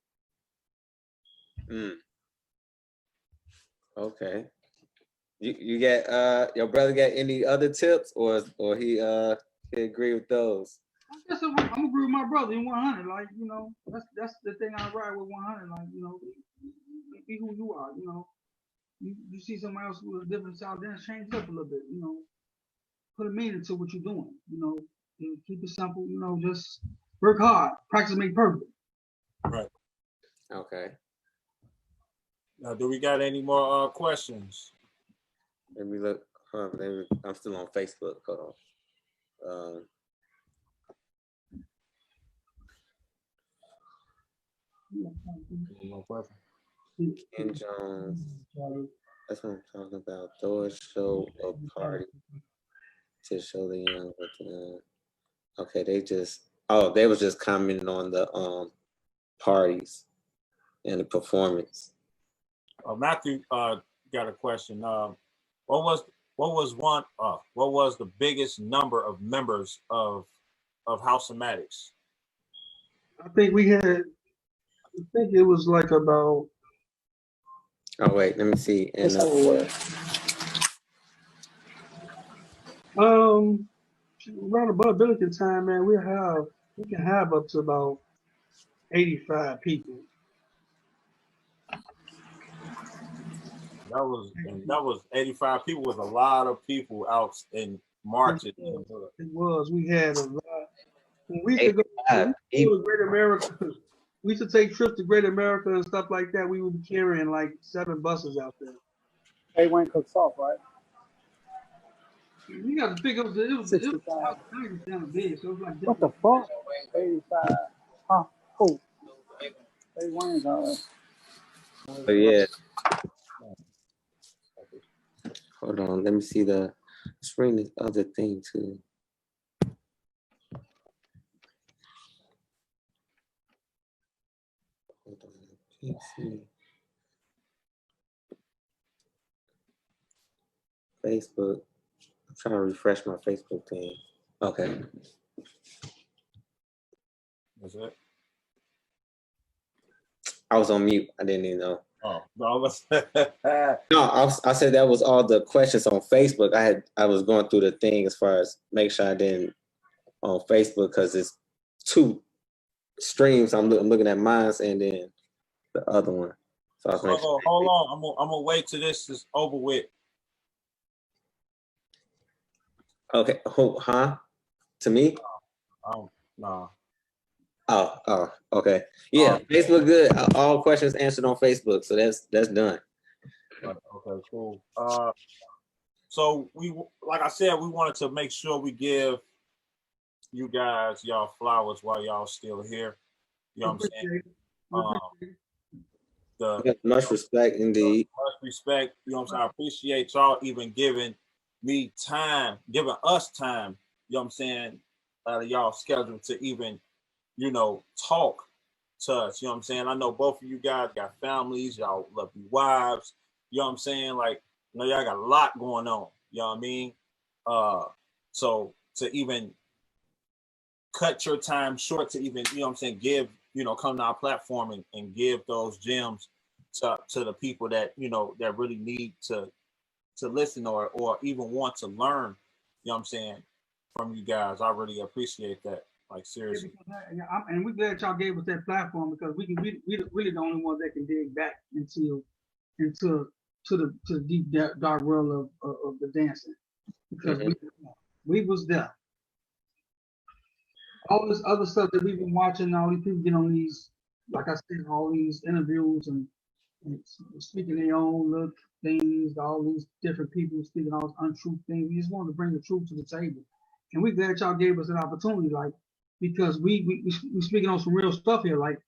Okay. You get your brother got any other tips or he agree with those? I guess I'm agree with my brother in 100. Like, you know, that's the thing I ride with 100. Like, you know, be who you are. You know, you see somebody else with a different style, then change it up a little bit. You know, put a meaning to what you're doing. You know, and keep it simple. You know, just work hard. Practice make perfect. Right. Okay. Now, do we got any more questions? Let me look. I'm still on Facebook. Hold on. Ken Jones. That's what I'm talking about. Throw a show a party to show the young. Okay, they just Oh, they was just commenting on the parties and the performance. Matthew got a question. What was the biggest number of members of House O Matic? I think it was like about. Oh wait, let me see. And around about Billiken time, man, we can have up to about 85 people. That was 85 people. Was a lot of people out in marching. It was. We had a lot. When we used to go to Great America, we used to take trips to Great America and stuff like that. We would be carrying like 7 buses out there. They went cooked off, right? You got to pick up it was down big, so it was like what the fuck? 85. Huh? Oh. They went so yeah. Hold on, let me see the screen. This other thing too. Hold on, can't see. Facebook. I'm trying to refresh my Facebook thing. Okay. That's it. I was on mute. I didn't even know. Oh no! No, I said that was all the questions on Facebook. I was going through the thing as far as make sure I didn't on Facebook because it's 2 streams. I'm looking at mine and then the other one. So hold on. I'm gonna wait till this is over with. Okay. Huh? To me? No. Oh, okay. Yeah, Facebook good. All questions answered on Facebook, so that's done. Okay, cool. So we, like I said, we wanted to make sure we give you guys y'all flowers while y'all still here. You know what I'm saying? Much respect indeed. Much respect. You know what I'm saying? I appreciate y'all even giving me time, giving us time. You know what I'm saying? Out of y'all schedule to even, talk to us. You know what I'm saying? I know both of you guys got families, y'all love your wives. You know what I'm saying? Like, y'all got a lot going on. You know what I mean? So to even cut your time short to even, you know what I'm saying, give, come to our platform and give those gems to the people that, that really need to listen or even want to learn, you know what I'm saying, from you guys. I really appreciate that. Like, seriously. And we're glad y'all gave us that platform because we really the only ones that can dig back into the deep dark world of the dancing because we was there. All this other stuff that we've been watching, all these people get on these, like I said, all these interviews and speaking their own little things, all these different people speaking all these untrue things. We just wanted to bring the truth to the table. And we're glad y'all gave us an opportunity, like, because we speaking on some real stuff here. Like,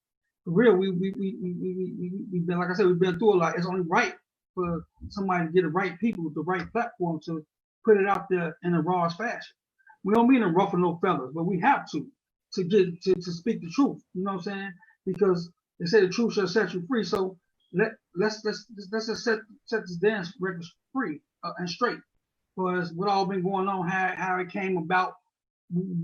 for real, we've been, like I said, we've been through a lot. It's only right for somebody to get the right people with the right platform to put it out there in a rawest fashion. We don't mean to ruffle no feathers, but we have to get to speak the truth. You know what I'm saying? Because they say the truth shall set you free. So let's just set this dance record free and straight. Was what all been going on, how it came about,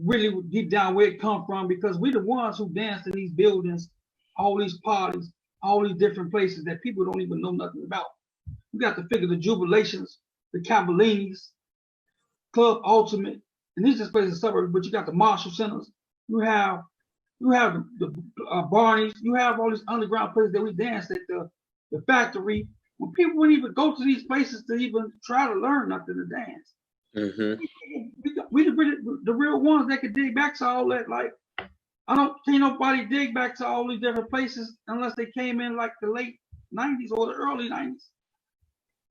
really deep down where it come from, because we the ones who danced in these buildings, all these parties, all these different places that people don't even know nothing about. You got to figure the Jubilations, the Cavalinis, Club Ultimate, and these just places suburbs, but you got the Marshall Centers, you have the Barneys, you have all these underground places that we danced at, the Factory, when people wouldn't even go to these places to even try to learn nothing to dance. We the real ones that could dig back to all that. Like, can't nobody dig back to all these different places unless they came in like the late 90s or the early 90s.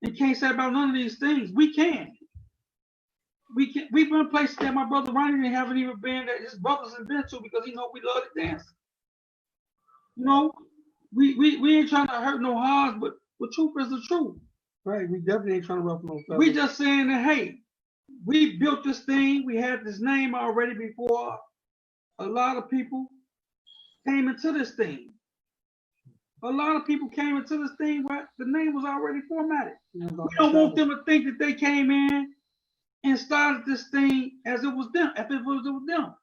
They can't say about none of these things. We can. We've been places that my brother Ronnie haven't even been, that his brothers have been to, because we love to dance. We ain't trying to hurt no hearts, but the truth is the truth. Right, we definitely ain't trying to ruffle no feathers. We just saying that, hey, we built this thing. We had this name already before a lot of people came into this thing. A lot of people came into this thing where the name was already formatted. We don't want them to think that they came in and started this thing as it was them, if it was them.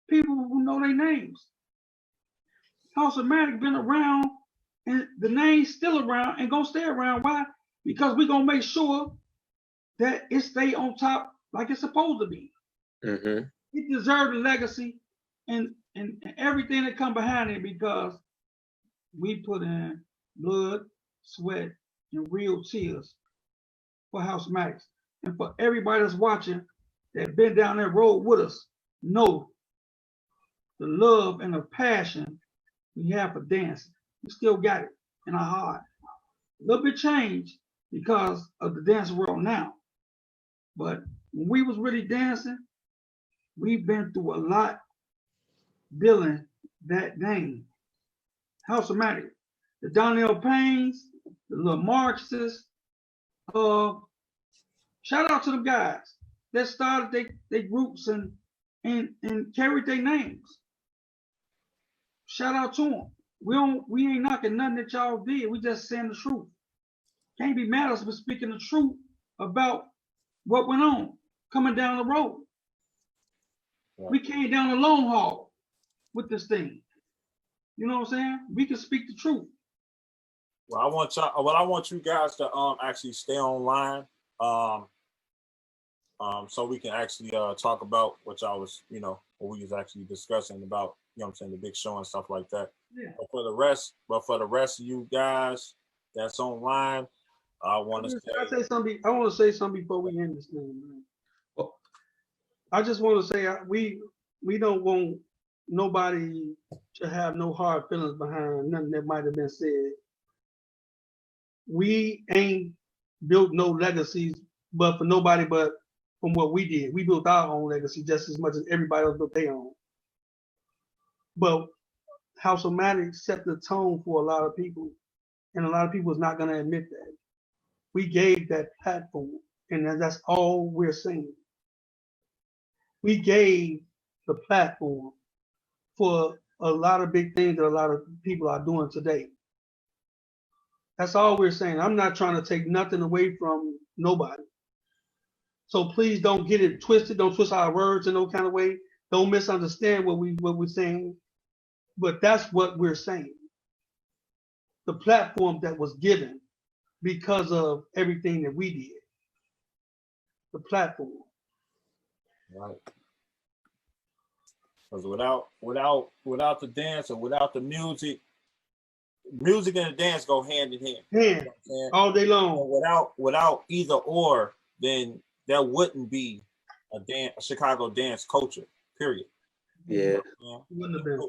People who know their names. House O Matic been around, and the name's still around and gonna stay around. Why? Because we're gonna make sure that it stay on top like it's supposed to be. Mm-hmm. It deserves a legacy and everything that come behind it, because we put in blood, sweat, and real tears for House O Matic. And for everybody that's watching that been down that road with us, know the love and the passion we have for dancing. We still got it in our heart. A little bit changed because of the dance world now. But when we was really dancing, we've been through a lot building that name. House O Matic, the Donnell Paynes, the Little Marxists, shout out to them guys that started their groups and carried their names. Shout out to them. We ain't knocking nothing that y'all did. We just saying the truth. Can't be mad at us for speaking the truth about what went on coming down the road. Yeah. We came down the long haul with this thing. You know what I'm saying? We can speak the truth. Well, I want you guys to actually stay online, so we can actually talk about what y'all was, what we was actually discussing about, what I'm saying, the big show and stuff like that. Yeah. But for the rest of you guys that's online, I want to say something. I want to say something before we end this thing, man. Oh. I just want to say we don't want nobody to have no hard feelings behind nothing that might have been said. We ain't built no legacies, but for nobody but from what we did. We built our own legacy just as much as everybody else built their own. But House O Matic set the tone for a lot of people, and a lot of people is not going to admit that. We gave that platform, and that's all we're saying. We gave the platform for a lot of big things that a lot of people are doing today. That's all we're saying. I'm not trying to take nothing away from nobody. So please don't get it twisted. Don't twist our words in no kind of way. Don't misunderstand what we're saying. But that's what we're saying. The platform that was given because of everything that we did. The platform. Right. Because without the dance or without the music and the dance go hand in hand. Hand. All day long. Without either or, then there wouldn't be a Chicago dance culture, period. Yeah. Wouldn't have been.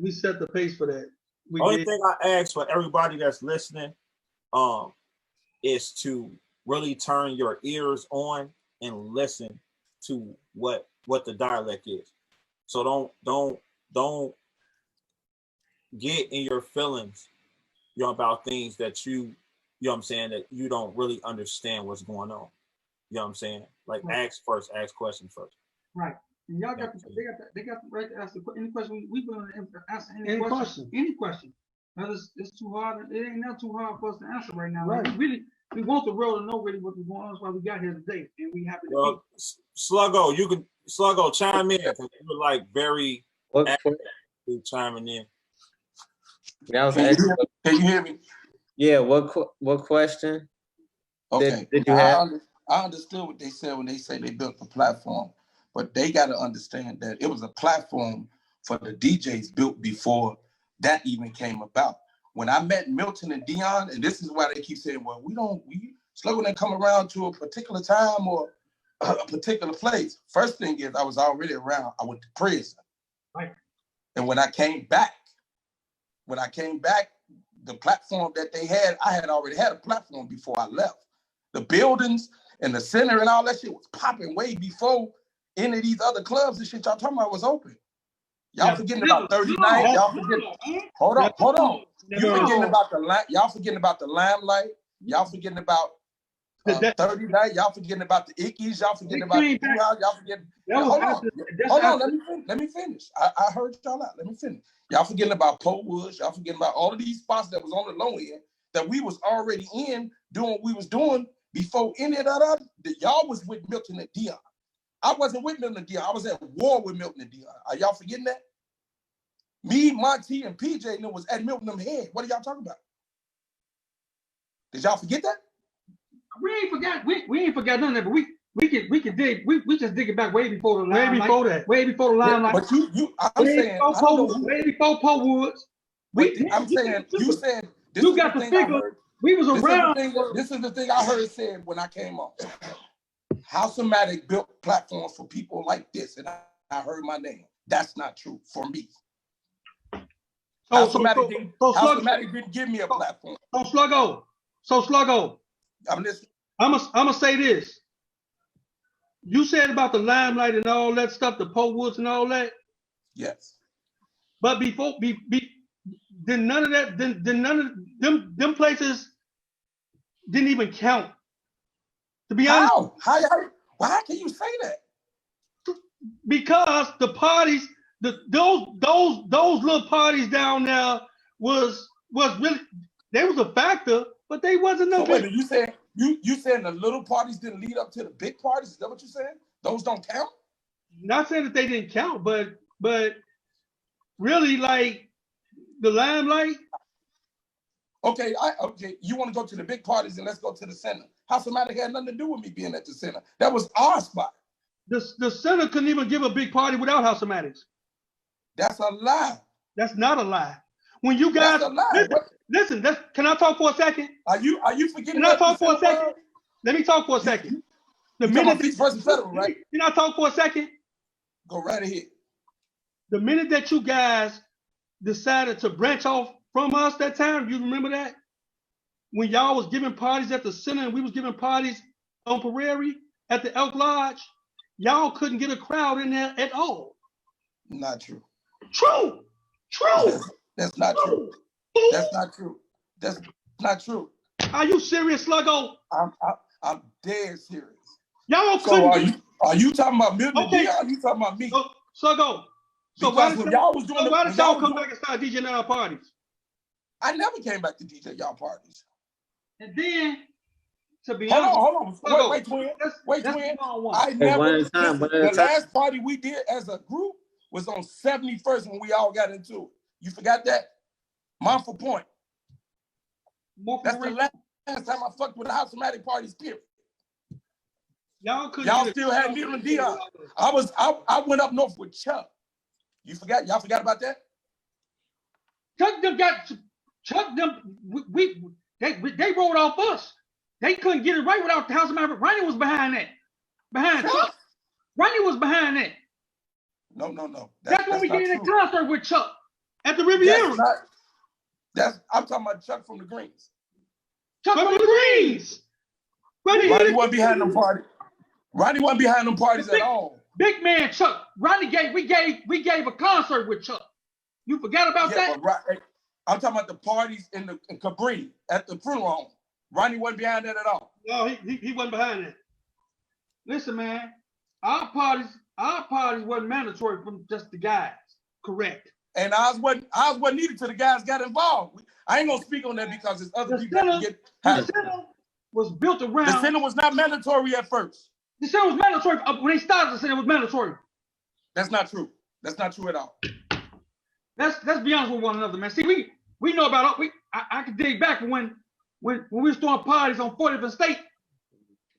We set the pace for that. Only thing I ask for everybody that's listening is to really turn your ears on and listen to what the dialect is. So don't get in your feelings, about things that you know what I'm saying, that you don't really understand what's going on. You know what I'm saying? Like, right. Ask questions first. Right. And y'all got they got the right to ask any question. We going to answer any question. Any question. Now it's too hard. It ain't not too hard for us to answer right now. Right. Like, we want the world to know really what's going on. That's why we got here today, and we happy to be. Sluggo, chime in, because you're like very chiming in. Can you hear me? Yeah. What question? Okay. Did you have? I understood what they said when they say they built the platform, but they got to understand that it was a platform for the DJs built before that even came about. When I met Milton and Dion, and this is why they keep saying, well, Sluggo didn't come around to a particular time or a particular place. First thing is, I was already around. I went to prison. Right. And when I came back, the platform that they had, I had already had a platform before I left. The buildings and the center and all that shit was popping way before any of these other clubs and shit y'all talking about was open. Y'all forgetting about 39. Y'all forgetting. Hold on. You forgetting about y'all forgetting about the Limelight. Y'all forgetting about 30 night. Y'all forgetting about the Ickies. Y'all forgetting about the y'all forgetting. Hold on. Let me finish. I heard y'all out. Let me finish. Y'all forgetting about Poe Woods. Y'all forgetting about all of these spots that was on the low end that we was already in doing what we was doing before any of that. Y'all was with Milton and Dion. I wasn't with Milton and Dion. I was at war with Milton and Dion. Are y'all forgetting that? Me, Monty, and PJ was at Milton and head. What are y'all talking about? Did y'all forget that? We ain't forgot. We ain't forgot none of that. But we can dig. We just dig it back way before the line. Way before the line. Yeah, but I'm saying way before Poe Woods. I'm saying you said this you is got the to thing figure. I heard. We was around. This is the thing I heard said when I came on. House O Matic built platforms for people like this, and I heard my name. That's not true for me. House O Matic didn't give me a platform. So Sluggo. I'm listening. I'm gonna say this. You said about the limelight and all that stuff, the Poe Woods and all that. Yes. But before, then none of that, then none of them places didn't even count. To be honest. Why can you say that? Because the parties, those little parties down there was really, they was a factor, but they wasn't no. So wait a minute, you saying the little parties didn't lead up to the big parties? Is that what you're saying? Those don't count? Not saying that they didn't count, but really like the limelight. Okay, you want to go to the big parties and let's go to the center. House O Matic had nothing to do with me being at the center. That was our spot. The center couldn't even give a big party without House O Matic. That's a lie. That's not a lie. When you guys listen, can I talk for a second? Are you forgetting? Can I talk for a second? Let me talk for a second. The minute federal, right? Can I talk for a second? Go right ahead. The minute that you guys decided to branch off from us that time, you remember that? When y'all was giving parties at the center and we was giving parties on Prairie at the Elk Lodge, y'all couldn't get a crowd in there at all. Not true. True. That's not true. That's not true. That's not true. Are you serious, Sluggo? I'm dead serious. Y'all couldn't. So are you talking about Milton and Dion? Or are you talking about me? Sluggo. So why did y'all come back and start DJing at our parties? I never came back to DJ y'all parties. And then, to be honest, hold on. Wait, twin. I never. The last party we did as a group was on 71st when we all got into it. You forgot that? Monfort Point. That's the last time I fucked with the House O Matic parties, period. Y'all still had Neil and Dion. I went up north with Chuck. You forgot? Y'all forgot about that? They rolled off us. They couldn't get it right without the House O Matic. Ronnie was behind that. Chuck. Ronnie was behind that. No. That's when we did a concert with Chuck at the Riviera. I'm talking about Chuck from the Greens. Chuck from the Greens. Ronnie wasn't behind them parties. Ronnie wasn't behind them parties at all. Big man Chuck. We gave a concert with Chuck. You forgot about that? But I'm talking about the parties in Cabrini at the funeral home. Ronnie wasn't behind that at all. No, he wasn't behind that. Listen, man, our parties wasn't mandatory from just the guys. Correct. And ours wasn't needed till the guys got involved. I ain't gonna speak on that because there's other people that get. The center was built around. The center was not mandatory at first. The center was mandatory when they started. The center was mandatory. That's not true. That's not true at all. Let's be honest with one another, man. See, we know about it. I can dig back when we was throwing parties on 40th and State.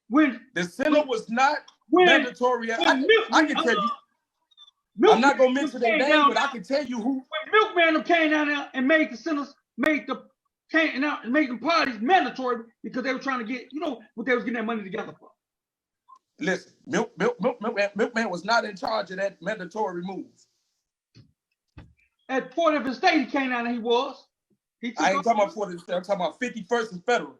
When the center was not mandatory. I can tell you. I'm not gonna mention their name, but I can tell you who. When Milkman came down there and made the centers, made the parties mandatory because they were trying to get, what they was getting that money together for. Listen, Milkman was not in charge of that mandatory move. At 40th and State, he came down and he was. I ain't talking about 40th State. I'm talking about 51st and Federal.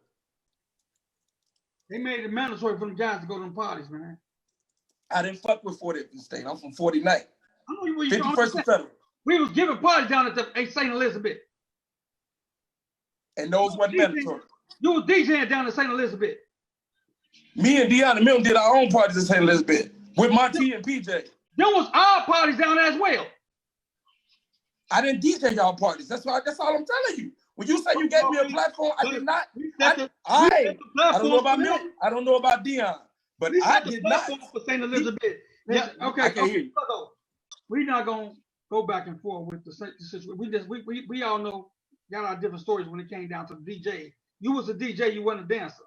They made it mandatory for the guys to go to them parties, man. I didn't fuck with 40th and State. I'm from 49. I know you 51st and Federal. We was giving parties down at the St. Elizabeth. And those wasn't mandatory. You was DJing down at St. Elizabeth. Me and Deanna Milton did our own parties in St. Elizabeth with Monty and PJ. There was our parties down there as well. I didn't DJ y'all parties. That's all I'm telling you. When you say you gave me a platform, I did not. I don't know about Milton. I don't know about Dion, but I did not. For St. Elizabeth. Yeah, okay. I can't hear you. We're not gonna go back and forth with the situation. We all know got our different stories when it came down to the DJ. You was a DJ, you wasn't a dancer.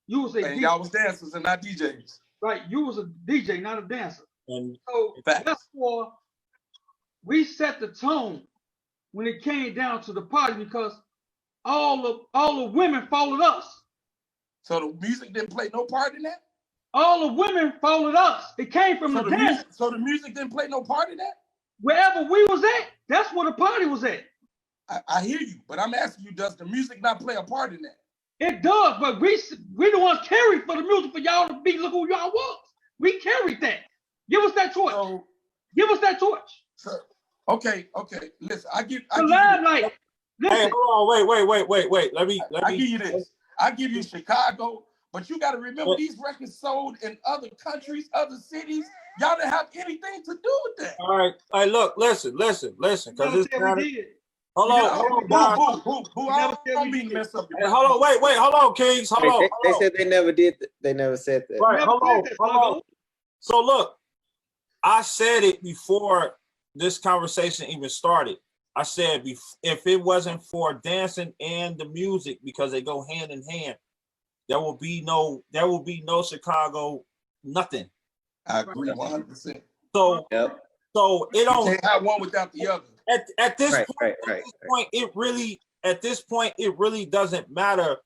You was a and DJ. y'all was dancers and not DJs. Right, you was a DJ, not a dancer. And so therefore, we set the tone when it came down to the party because all the women followed us. So the music didn't play no part in that? All the women followed us. It came from the dance. So the music didn't play no part in that? Wherever we was at, that's where the party was at. I hear you, but I'm asking you, does the music not play a part in that? It does, but we the ones carried for the music for y'all to be look who y'all was. We carried that. Give us that torch. Give us that torch. Okay. Listen, I give the limelight. Hey, hold on, wait. Let me give you this. I give you Chicago, but you got to remember these records sold in other countries, other cities. Y'all didn't have anything to do with that. All right, look, listen, because it's not. Hold on, I don't mean to mess up your hold on, wait, hold on, Kings, hold on. They said they never did. They never said that. Right, hold on. So look, I said it before this conversation even started. I said if it wasn't for dancing and the music, because they go hand in hand, there will be no Chicago, nothing. I agree 100%. So it don't. You can't have one without the other. At this point, it really doesn't matter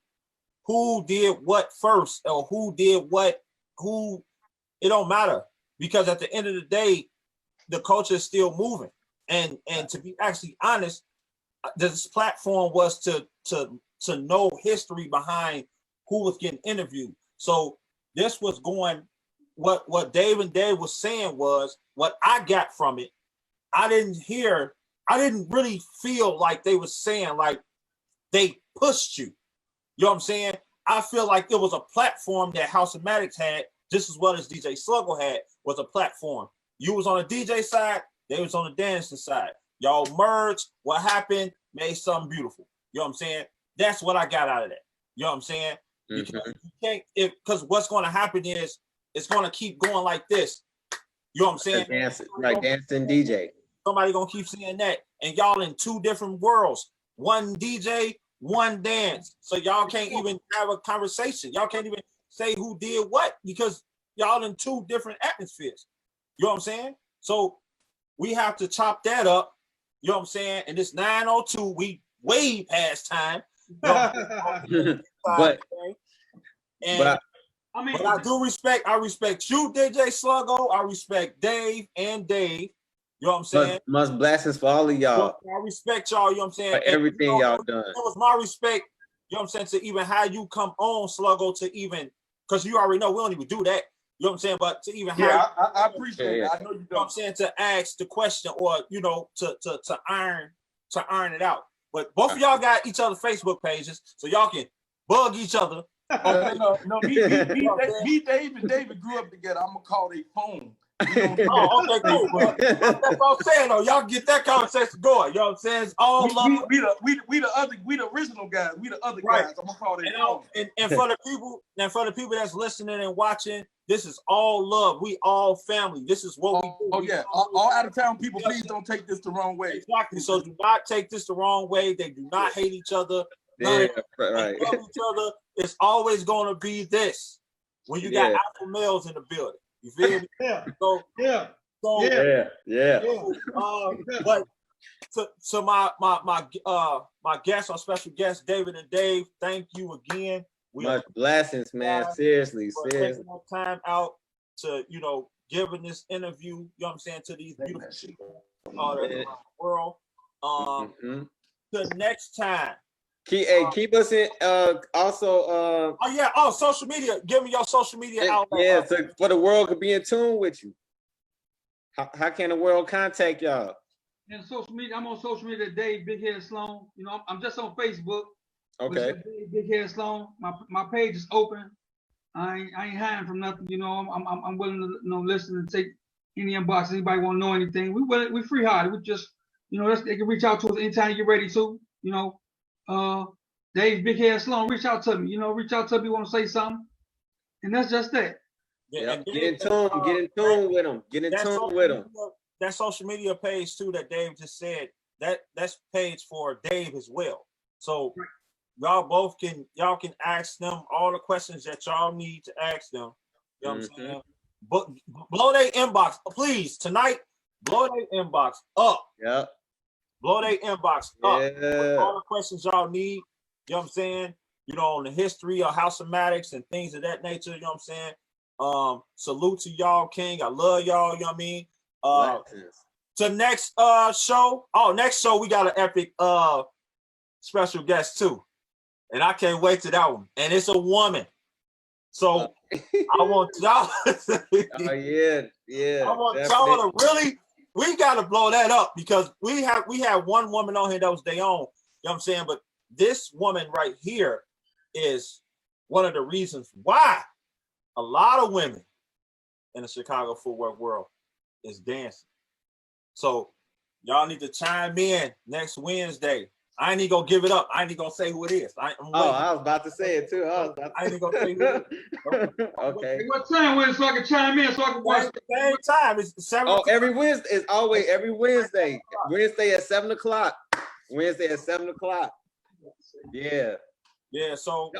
who did what first or who did what. It don't matter, because at the end of the day, the culture is still moving. And to be actually honest, this platform was to know history behind who was getting interviewed. So this was going. What Dave and Dave was saying was what I got from it. I didn't really feel like they were saying like they pushed you. You know what I'm saying? I feel like it was a platform that House O Matic had just as well as DJ Sluggo had, was a platform. You was on the DJ side, they was on the dancing side. Y'all merged. What happened? Made something beautiful. You know what I'm saying? That's what I got out of that. You know what I'm saying? Because you can't, because what's going to happen is it's going to keep going like this. You know what I'm saying? Dancing DJ. Somebody gonna keep saying that, and y'all in two different worlds. One DJ, one dance. So y'all can't even have a conversation. Y'all can't even say who did what, because y'all in two different atmospheres. You know what I'm saying? So we have to chop that up. You know what I'm saying? And it's 9:02. We way past time. You know but I do respect. I respect you, DJ Sluggo. I respect Dave and Dave. You know what I'm saying? Much blessings for all of y'all. I respect y'all, you know what I'm saying? For everything y'all done. It was my respect, you know what I'm saying, to even how you come on, Sluggo, to even, because you already know we don't even do that. You know what I'm saying? But to even I appreciate it. I know you don't. You know what I'm saying? To ask the question, or to iron it out. But both of y'all got each other's Facebook pages, so y'all can bug each other. No, me, Dave, and David grew up together. I'm gonna call their phone. Okay, cool. Bro. That's what I'm saying, though. Y'all get that conversation going. You know what I'm saying? It's all love. We the original guys. We the other guys. I'm gonna call their phone. And for the people that's listening and watching, this is all love. We all family. This is what we do. Oh yeah. All out of town people, please don't take this the wrong way. Exactly. So do not take this the wrong way. They do not hate each other. Right. They love each other. It's always going to be this when you got alpha males in the building. You feel me? But to my guests, our special guests, David and Dave, thank you again. Much blessings, man. Seriously. Taking more time out to, giving this interview, you know what I'm saying, to these beautiful people all around the world. The next time. Keep us in. Also. Social media. Give me your social media outlet. Yeah, so for the world could be in tune with you. How can the world contact y'all? And social media. I'm on social media. Dave Big Head Sloan. I'm just on Facebook. Okay. Dave Big Head Sloan. My page is open. I ain't hiding from nothing. You know, I'm willing to listen and take any inbox. Anybody want to know anything? We free hearted. We just they can reach out to us anytime you get ready to. Dave Big Head Sloan, reach out to me. Reach out to me. You want to say something? And that's just that. Yeah, yep. Get in tune with them. Get in tune with them. That social media page too that Dave just said, that's page for Dave as well. So y'all can ask them all the questions that y'all need to ask them. You know what I'm saying? But blow their inbox, please, tonight. Blow their inbox up. Yep. Blow their inbox up. Yeah. All the questions y'all need. You know what I'm saying? On the history of House O Matic and things of that nature. You know what I'm saying? Salute to y'all, King. I love y'all. You know what I mean? To next show. Oh, next show we got an epic special guest too, and I can't wait to that one. And it's a woman, so I want y'all. Oh yeah. I want y'all to really. We gotta blow that up because we have one woman on here that was their own. You know what I'm saying? But this woman right here is one of the reasons why a lot of women in the Chicago footwear world is dancing. So y'all need to chime in next Wednesday. I ain't even gonna give it up. I ain't even gonna say who it is. I was about to say it too. I ain't even gonna say who it is. Okay. Hey, what time was it so I can chime in so I can watch the same time. It's 7 o'clock. Every Wednesday. It's always every Wednesday. Wednesday at 7 o'clock. Wednesday at 7 o'clock. Yeah. Yeah. So.